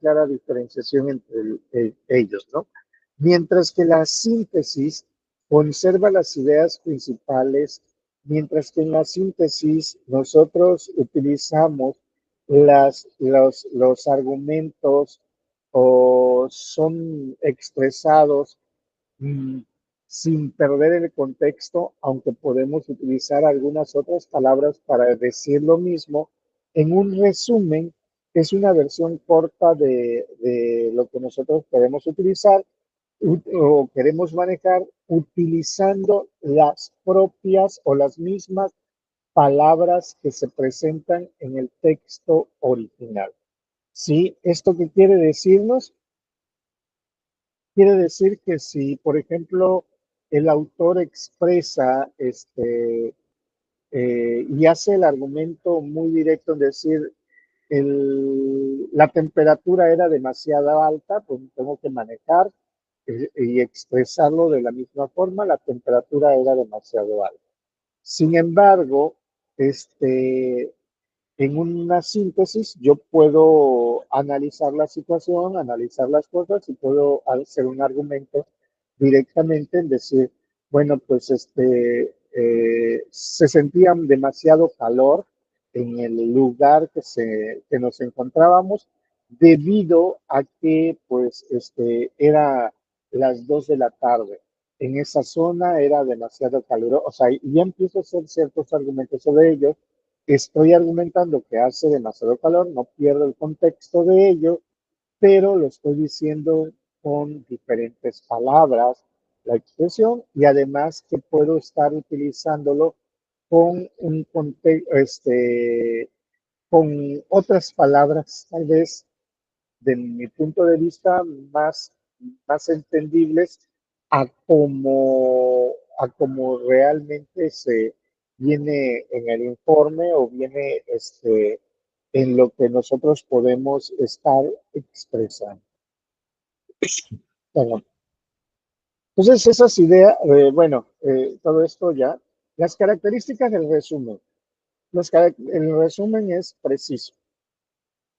clara diferenciación entre ellos, ¿no? Mientras que la síntesis conserva las ideas principales, mientras que en la síntesis nosotros utilizamos los argumentos o son expresados mm, sin perder el contexto, aunque podemos utilizar algunas otras palabras para decir lo mismo. En un resumen, es una versión corta de lo que nosotros queremos utilizar o queremos manejar utilizando las propias o las mismas palabras que se presentan en el texto original. ¿Sí? ¿Esto qué quiere decirnos? Quiere decir que si, por ejemplo, el autor expresa y hace el argumento muy directo en decir la temperatura era demasiado alta, pues tengo que manejar y expresarlo de la misma forma, la temperatura era demasiado alta. Sin embargo, este, en una síntesis, yo puedo analizar la situación, analizar las cosas y puedo hacer un argumento directamente en decir, bueno, pues se sentía demasiado calor en el lugar que nos encontrábamos debido a que pues era las 2 de la tarde. En esa zona era demasiado caluroso, o sea, y ya empiezo a hacer ciertos argumentos sobre ello. Estoy argumentando que hace demasiado calor, no pierdo el contexto de ello, pero lo estoy diciendo con diferentes palabras, la expresión, y además que puedo estar utilizándolo con un contexto, con otras palabras, tal vez de mi punto de vista, más entendibles a como realmente se viene en el informe o viene en lo que nosotros podemos estar expresando. Perdón. Entonces, esas ideas, todo esto ya, las características del resumen. El resumen es preciso.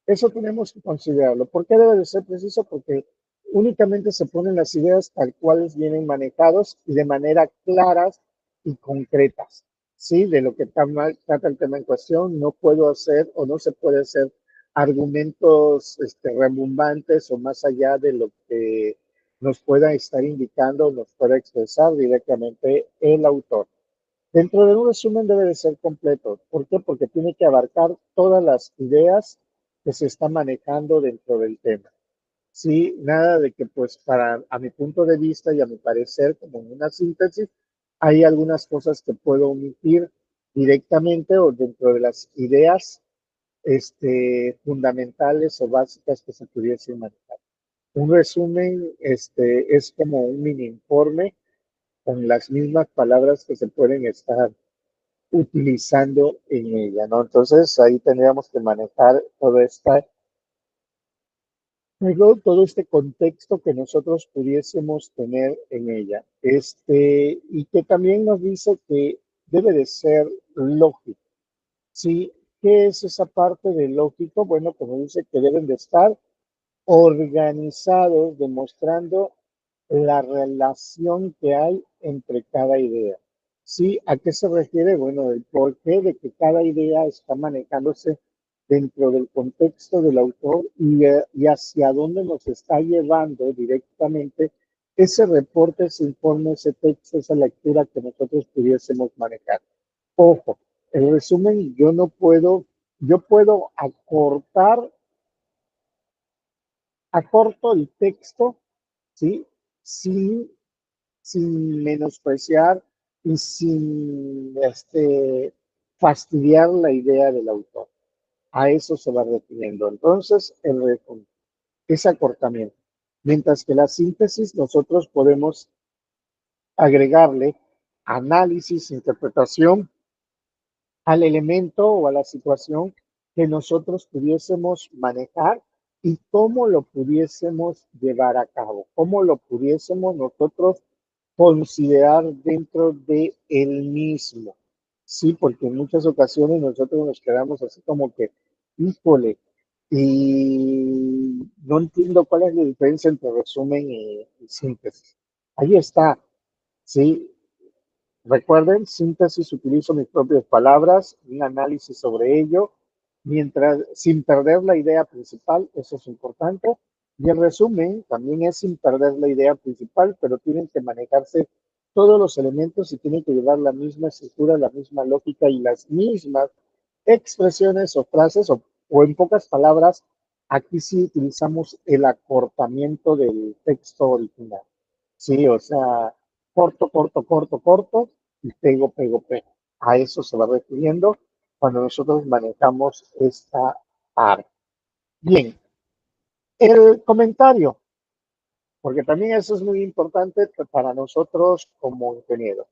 Eso tenemos que considerarlo. ¿Por qué debe de ser preciso? Porque únicamente se ponen las ideas tal cuales vienen manejados y de manera claras y concretas, ¿sí? De lo que trata el tema en cuestión. No puedo hacer o no se puede hacer argumentos rebumbantes o más allá de lo que nos pueda estar indicando, nos pueda expresar directamente el autor. Dentro de un resumen debe de ser completo. ¿Por qué? Porque tiene que abarcar todas las ideas que se está manejando dentro del tema. Sí, nada de que pues a mi punto de vista y a mi parecer, como en una síntesis, hay algunas cosas que puedo omitir directamente o dentro de las ideas fundamentales o básicas que se pudiesen manejar. Un resumen es como un mini informe con las mismas palabras que se pueden estar utilizando en ella, ¿no? Entonces ahí tendríamos que manejar todo este contexto que nosotros pudiésemos tener en ella. Y que también nos dice que debe de ser lógico. ¿Sí? ¿Qué es esa parte de lógico? Bueno, como dice que deben de estar organizados, demostrando la relación que hay entre cada idea. ¿Sí? ¿A qué se refiere? Bueno, el porqué de que cada idea está manejándose dentro del contexto del autor y hacia dónde nos está llevando directamente ese reporte, ese informe, ese texto, esa lectura que nosotros pudiésemos manejar. Ojo, el resumen yo puedo acortar acorto el texto, ¿sí? Sin, sin menospreciar y sin fastidiar la idea del autor. A eso se va refiriendo. Entonces, el resumen es acortamiento. Mientras que la síntesis, nosotros podemos agregarle análisis, interpretación al elemento o a la situación que nosotros pudiésemos manejar y cómo lo pudiésemos llevar a cabo, cómo lo pudiésemos nosotros considerar dentro de él mismo. Sí, porque en muchas ocasiones nosotros nos quedamos así como que, híjole, y no entiendo cuál es la diferencia entre resumen y síntesis. Ahí está, sí. Recuerden, síntesis, utilizo mis propias palabras, un análisis sobre ello, mientras sin perder la idea principal, eso es importante. Y el resumen también es sin perder la idea principal, pero tienen que manejarse todos los elementos y tienen que llevar la misma estructura, la misma lógica y las mismas expresiones o frases, o en pocas palabras, aquí sí utilizamos el acortamiento del texto original. Sí, o sea, corto, corto, corto, corto, y pego, pego, pego. A eso se va refiriendo cuando nosotros manejamos esta área. Bien, el comentario, porque también eso es muy importante para nosotros como ingenieros.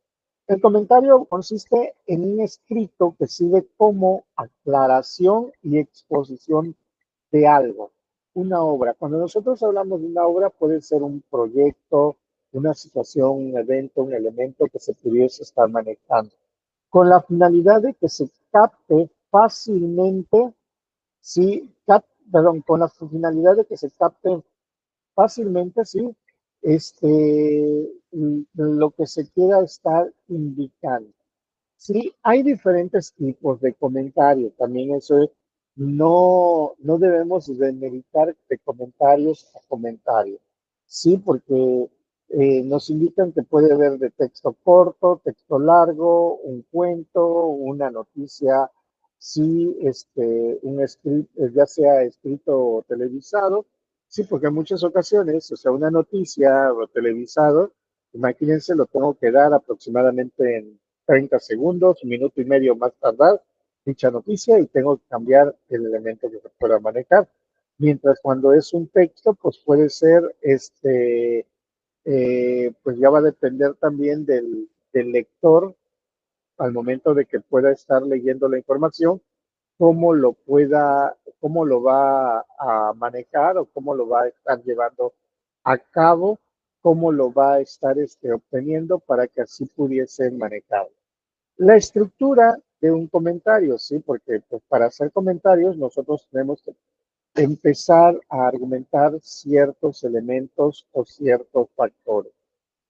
El comentario consiste en un escrito que sirve como aclaración y exposición de algo, una obra. Cuando nosotros hablamos de una obra, puede ser un proyecto, una situación, un evento, un elemento que se pudiese estar manejando, con la finalidad de que se capte fácilmente, sí, perdón, con la finalidad de que se capte fácilmente, sí, lo que se quiera estar indicando. Sí, hay diferentes tipos de comentarios, también eso no debemos demeritar de comentarios a comentarios, sí, porque nos indican que puede haber de texto corto, texto largo, un cuento, una noticia, sí, un script, ya sea escrito o televisado, sí, porque en muchas ocasiones, o sea, una noticia o televisado, imagínense, lo tengo que dar aproximadamente en 30 segundos, un minuto y medio más tardar, dicha noticia y tengo que cambiar el elemento que se pueda manejar. Mientras cuando es un texto, pues puede ser, pues ya va a depender también del lector al momento de que pueda estar leyendo la información, cómo lo va a manejar o cómo lo va a estar llevando a cabo, cómo lo va a estar obteniendo para que así pudiese manejarlo. La estructura de un comentario, sí, porque pues, para hacer comentarios nosotros tenemos que empezar a argumentar ciertos elementos o ciertos factores.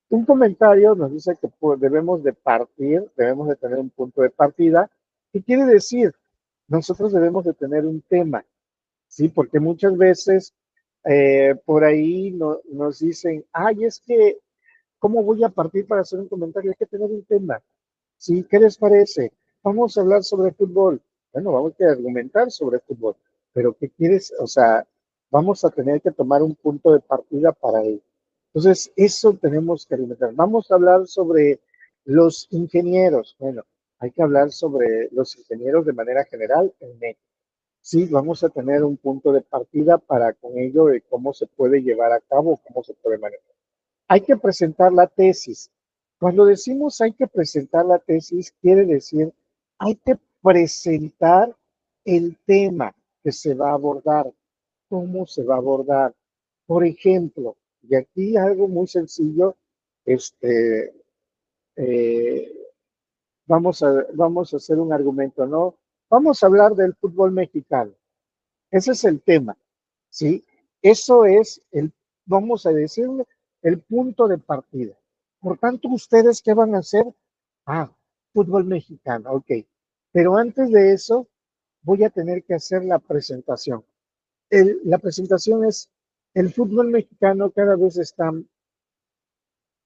Un comentario nos dice que pues, debemos de partir, debemos de tener un punto de partida. ¿Qué quiere decir? Nosotros debemos de tener un tema, ¿sí? Porque muchas veces por ahí nos dicen, ay, es que, ¿cómo voy a partir para hacer un comentario? Hay que tener un tema. ¿Sí? ¿Qué les parece? Vamos a hablar sobre fútbol. Bueno, vamos a argumentar sobre fútbol. Pero ¿qué quieres? O sea, vamos a tener que tomar un punto de partida para ello. Entonces, eso tenemos que argumentar. Vamos a hablar sobre los ingenieros. Bueno, hay que hablar sobre los ingenieros de manera general en México. Sí, vamos a tener un punto de partida para con ello de cómo se puede llevar a cabo, cómo se puede manejar. Hay que presentar la tesis. Cuando decimos hay que presentar la tesis, quiere decir hay que presentar el tema que se va a abordar, cómo se va a abordar. Por ejemplo, y aquí algo muy sencillo, este, eh, vamos a hacer un argumento, ¿no? Vamos a hablar del fútbol mexicano. Ese es el tema, ¿sí? Eso es vamos a decirle, el punto de partida. Por tanto, ¿ustedes qué van a hacer? Ah, fútbol mexicano, ok. Pero antes de eso, voy a tener que hacer la presentación. La presentación es, el fútbol mexicano cada vez está,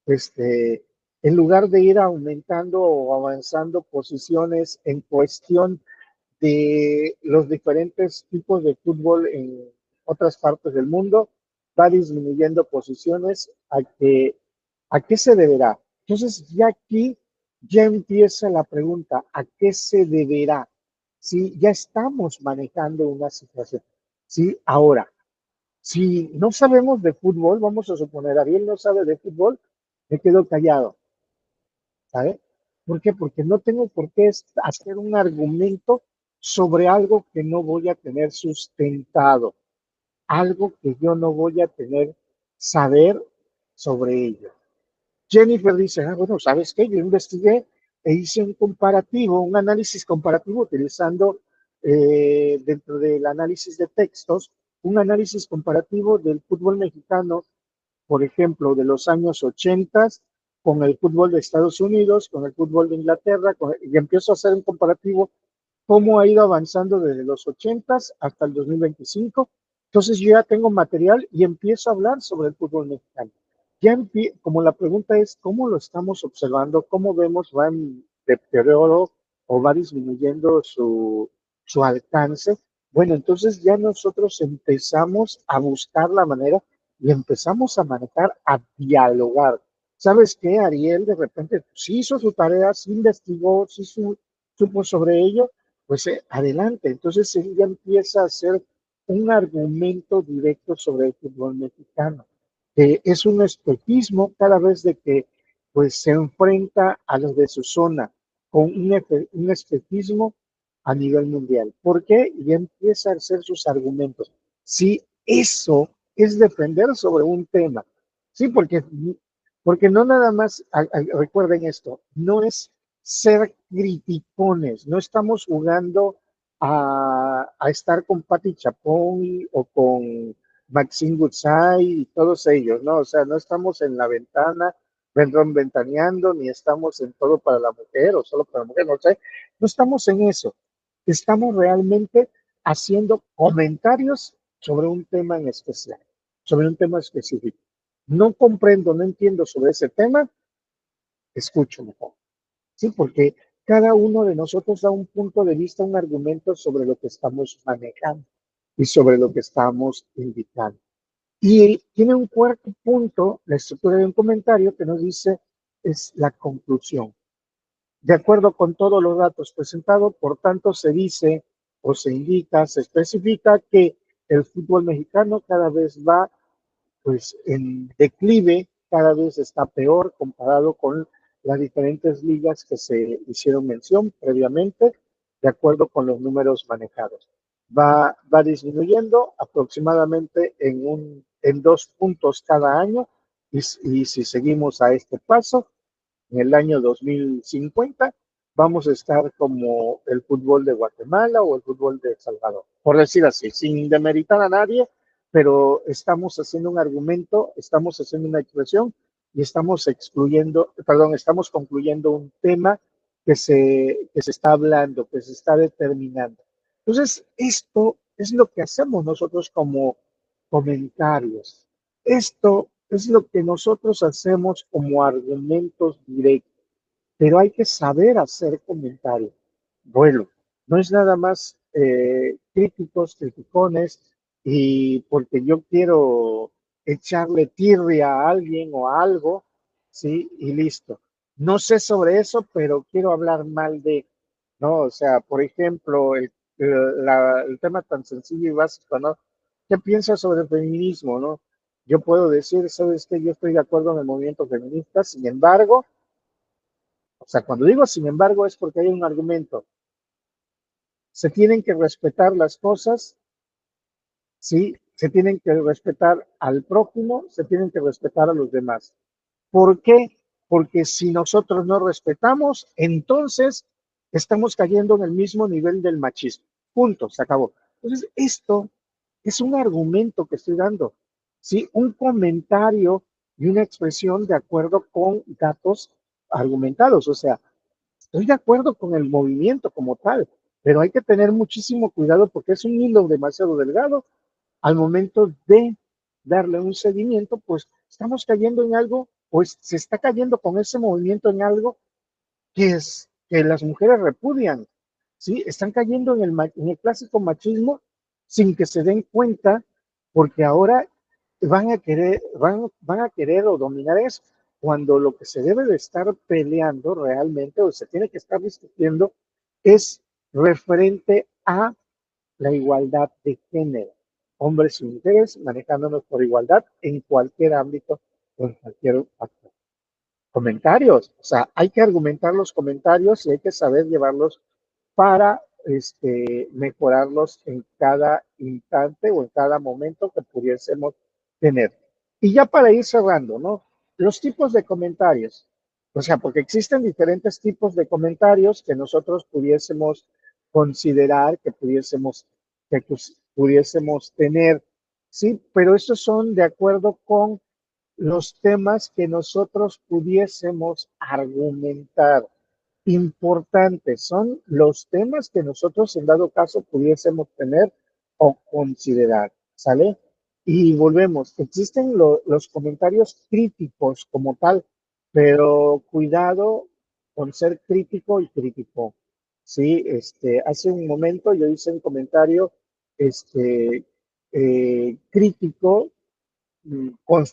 este, en lugar de ir aumentando o avanzando posiciones en cuestión de los diferentes tipos de fútbol en otras partes del mundo, va disminuyendo posiciones, ¿a qué se deberá? Entonces, ya aquí ya empieza la pregunta, ¿a qué se deberá? Sí, ya estamos manejando una situación. Sí, ahora, si no sabemos de fútbol, vamos a suponer, Ariel no sabe de fútbol, me quedo callado, ¿sabe? ¿Por qué? Porque no tengo por qué hacer un argumento sobre algo que no voy a tener sustentado, algo que yo no voy a tener saber sobre ello. Jennifer dice, bueno, ¿sabes qué? Yo investigué e hice un comparativo, un análisis comparativo utilizando dentro del análisis de textos, un análisis comparativo del fútbol mexicano, por ejemplo, de los años 80 con el fútbol de Estados Unidos, con el fútbol de Inglaterra, y empiezo a hacer un comparativo cómo ha ido avanzando desde los 80 hasta el 2025. Entonces yo ya tengo material y empiezo a hablar sobre el fútbol mexicano. Ya como la pregunta es, ¿cómo lo estamos observando? ¿Cómo vemos va en deterioro o va disminuyendo su alcance? Bueno, entonces ya nosotros empezamos a buscar la manera y empezamos a manejar, a dialogar. ¿Sabes qué? Ariel de repente sí hizo su tarea, sí investigó, sí supo sobre ello, pues adelante. Entonces él ya empieza a hacer un argumento directo sobre el fútbol mexicano, que es un espejismo cada vez de que pues se enfrenta a los de su zona con un espejismo a nivel mundial. ¿Por qué? Y empieza a hacer sus argumentos. Si eso es defender sobre un tema, sí, porque no nada más, recuerden esto, no es ser criticones, no estamos jugando a estar con Patti Chapoy o con Maxine Goodside y todos ellos, ¿no? O sea, no estamos en la ventana, ventaneando, ni estamos en todo para la mujer o solo para la mujer, no sé, no estamos en eso. Estamos realmente haciendo comentarios sobre un tema en especial, sobre un tema específico. No comprendo, no entiendo sobre ese tema, escucho mejor. Sí, porque cada uno de nosotros da un punto de vista, un argumento sobre lo que estamos manejando y sobre lo que estamos indicando. Y tiene un cuarto punto, la estructura de un comentario que nos dice es la conclusión. De acuerdo con todos los datos presentados, por tanto, se dice o se indica, se especifica que el fútbol mexicano cada vez va pues en declive, cada vez está peor comparado con las diferentes ligas que se hicieron mención previamente, de acuerdo con los números manejados. Va disminuyendo aproximadamente en 2 puntos cada año y si seguimos a este paso, en el año 2050 vamos a estar como el fútbol de Guatemala o el fútbol de El Salvador, por decir así, sin demeritar a nadie, pero estamos haciendo un argumento, estamos haciendo una expresión y estamos estamos concluyendo un tema que se está hablando, que se está determinando. Entonces, esto es lo que hacemos nosotros como comentarios. Esto es lo que nosotros hacemos como argumentos directos, pero hay que saber hacer comentarios. Bueno, no es nada más críticos, criticones, y porque yo quiero echarle tirria a alguien o a algo, ¿sí? Y listo. No sé sobre eso, pero quiero hablar mal de, ¿no? O sea, por ejemplo, el tema tan sencillo y básico, ¿no? ¿Qué piensas sobre el feminismo, no? Yo puedo decir, ¿sabes qué? Yo estoy de acuerdo en el movimiento feminista, sin embargo, o sea, cuando digo sin embargo es porque hay un argumento. Se tienen que respetar las cosas, sí, se tienen que respetar al prójimo, se tienen que respetar a los demás. ¿Por qué? Porque si nosotros no respetamos, entonces estamos cayendo en el mismo nivel del machismo. Punto, se acabó. Entonces, esto es un argumento que estoy dando, ¿sí? Un comentario y una expresión de acuerdo con datos argumentados. O sea, estoy de acuerdo con el movimiento como tal, pero hay que tener muchísimo cuidado porque es un hilo demasiado delgado. Al momento de darle un seguimiento, pues estamos cayendo en algo, pues se está cayendo con ese movimiento en algo que las mujeres repudian, ¿sí? Están cayendo en el clásico machismo sin que se den cuenta, porque ahora van a querer o dominar eso, cuando lo que se debe de estar peleando realmente o se tiene que estar discutiendo es referente a la igualdad de género, hombres y mujeres manejándonos por igualdad en cualquier ámbito o en cualquier factor. Comentarios, o sea, hay que argumentar los comentarios y hay que saber llevarlos para mejorarlos en cada instante o en cada momento que pudiésemos tener. Y ya para ir cerrando, ¿no? Los tipos de comentarios. O sea, porque existen diferentes tipos de comentarios que nosotros pudiésemos considerar, que pudiésemos tener, ¿sí? Pero estos son de acuerdo con los temas que nosotros pudiésemos argumentar. Importantes son los temas que nosotros en dado caso pudiésemos tener o considerar, ¿sale? Y volvemos, existen los comentarios críticos como tal, pero cuidado con ser crítico y crítico. Sí, hace un momento yo hice un comentario crítico, con,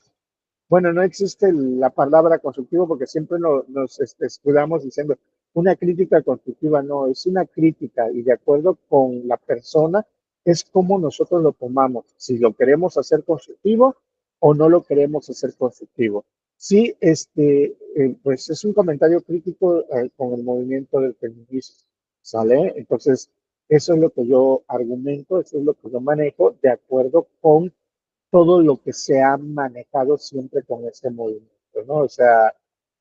bueno, no existe la palabra constructivo porque siempre nos escudamos diciendo una crítica constructiva, no, es una crítica y de acuerdo con la persona es como nosotros lo tomamos, si lo queremos hacer constructivo o no lo queremos hacer constructivo. Sí, pues es un comentario crítico con el movimiento del feminismo, ¿sale? Entonces, eso es lo que yo argumento, eso es lo que yo manejo de acuerdo con todo lo que se ha manejado siempre con este movimiento, ¿no? O sea,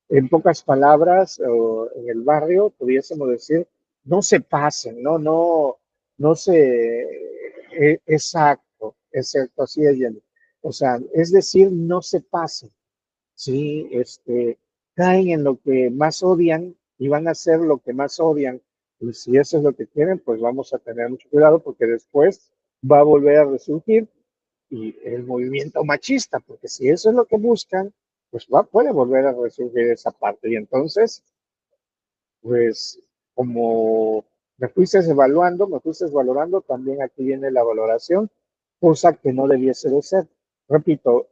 en pocas palabras, o en el barrio, pudiésemos decir, no se pasen, ¿no? No se, exacto, así es, Jenny. O sea, es decir, no se pasen, ¿sí? Caen en lo que más odian y van a hacer lo que más odian. Y si eso es lo que quieren, pues vamos a tener mucho cuidado porque después va a volver a resurgir y el movimiento machista, porque si eso es lo que buscan, pues puede volver a resurgir esa parte. Y entonces, pues como me fuiste valorando, también aquí viene la valoración, cosa que no debiese de ser. Repito,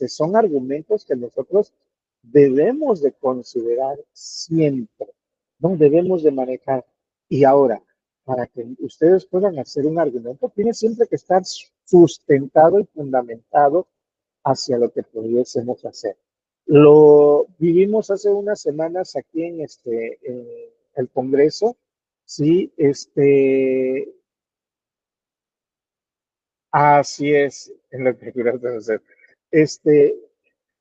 son argumentos que nosotros debemos de considerar siempre, no debemos de manejar. Y ahora, para que ustedes puedan hacer un argumento, tiene siempre que estar sustentado y fundamentado hacia lo que pudiésemos hacer. Lo vivimos hace unas semanas aquí en el Congreso, sí, así es, en lo que quieras hacer. Este,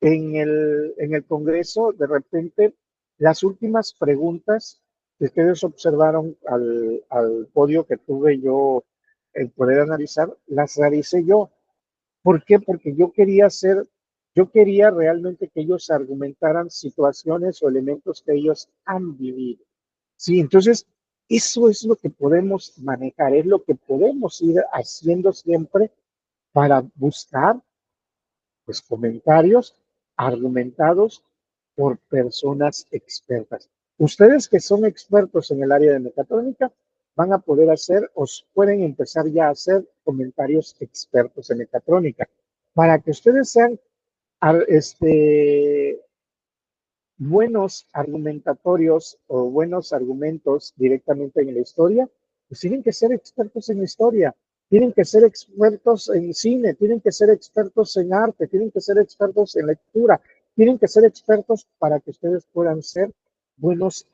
en el Congreso, de repente, las últimas preguntas que ustedes observaron al podio que tuve yo el poder analizar, las realicé yo. ¿Por qué? Porque yo quería realmente que ellos argumentaran situaciones o elementos que ellos han vivido. Sí, entonces, eso es lo que podemos manejar, es lo que podemos ir haciendo siempre para buscar pues, comentarios argumentados por personas expertas. Ustedes que son expertos en el área de mecatrónica van a poder hacer o pueden empezar ya a hacer comentarios expertos en mecatrónica para que ustedes sean este, buenos argumentatorios o buenos argumentos directamente en la historia, pues tienen que ser expertos en historia, tienen que ser expertos en cine, tienen que ser expertos en arte, tienen que ser expertos en lectura, tienen que ser expertos para que ustedes puedan ser buenos,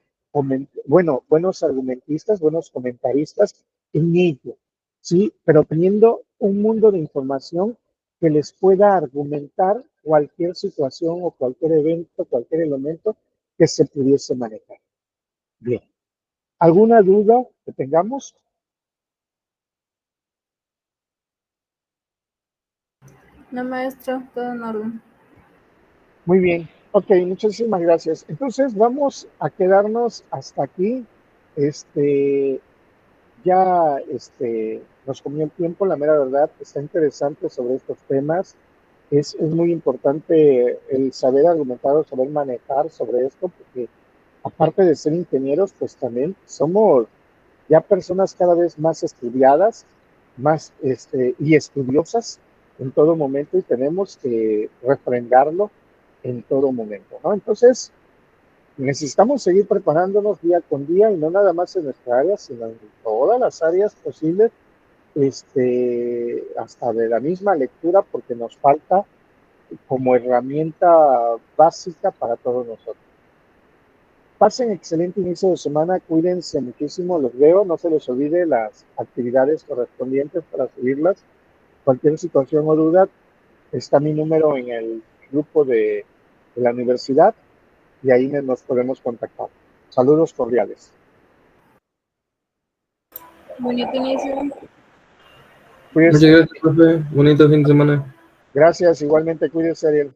buenos argumentistas, buenos comentaristas en ello, ¿sí? Pero teniendo un mundo de información que les pueda argumentar cualquier situación o cualquier evento, cualquier elemento que se pudiese manejar. Bien. ¿Alguna duda que tengamos? No, maestro, todo en orden. Muy bien. Ok, muchísimas gracias. Entonces vamos a quedarnos hasta aquí. Este, ya nos comió el tiempo, la mera verdad, está interesante sobre estos temas. Es muy importante el saber argumentar o saber manejar sobre esto, porque aparte de ser ingenieros, pues también somos ya personas cada vez más estudiadas, más y estudiosas en todo momento y tenemos que refrendarlo en todo momento, ¿no? Entonces, necesitamos seguir preparándonos día con día y no nada más en nuestra área, sino en todas las áreas posibles, hasta de la misma lectura, porque nos falta como herramienta básica para todos nosotros. Pasen excelente inicio de semana, cuídense muchísimo, los veo, no se les olvide las actividades correspondientes para subirlas. Cualquier situación o duda, está mi número en el grupo de la universidad y ahí nos podemos contactar. Saludos cordiales. Bonito inicio. Muchas Cuídense. gracias, profe. Bonito fin de semana. Gracias, igualmente, cuídense, Ariel.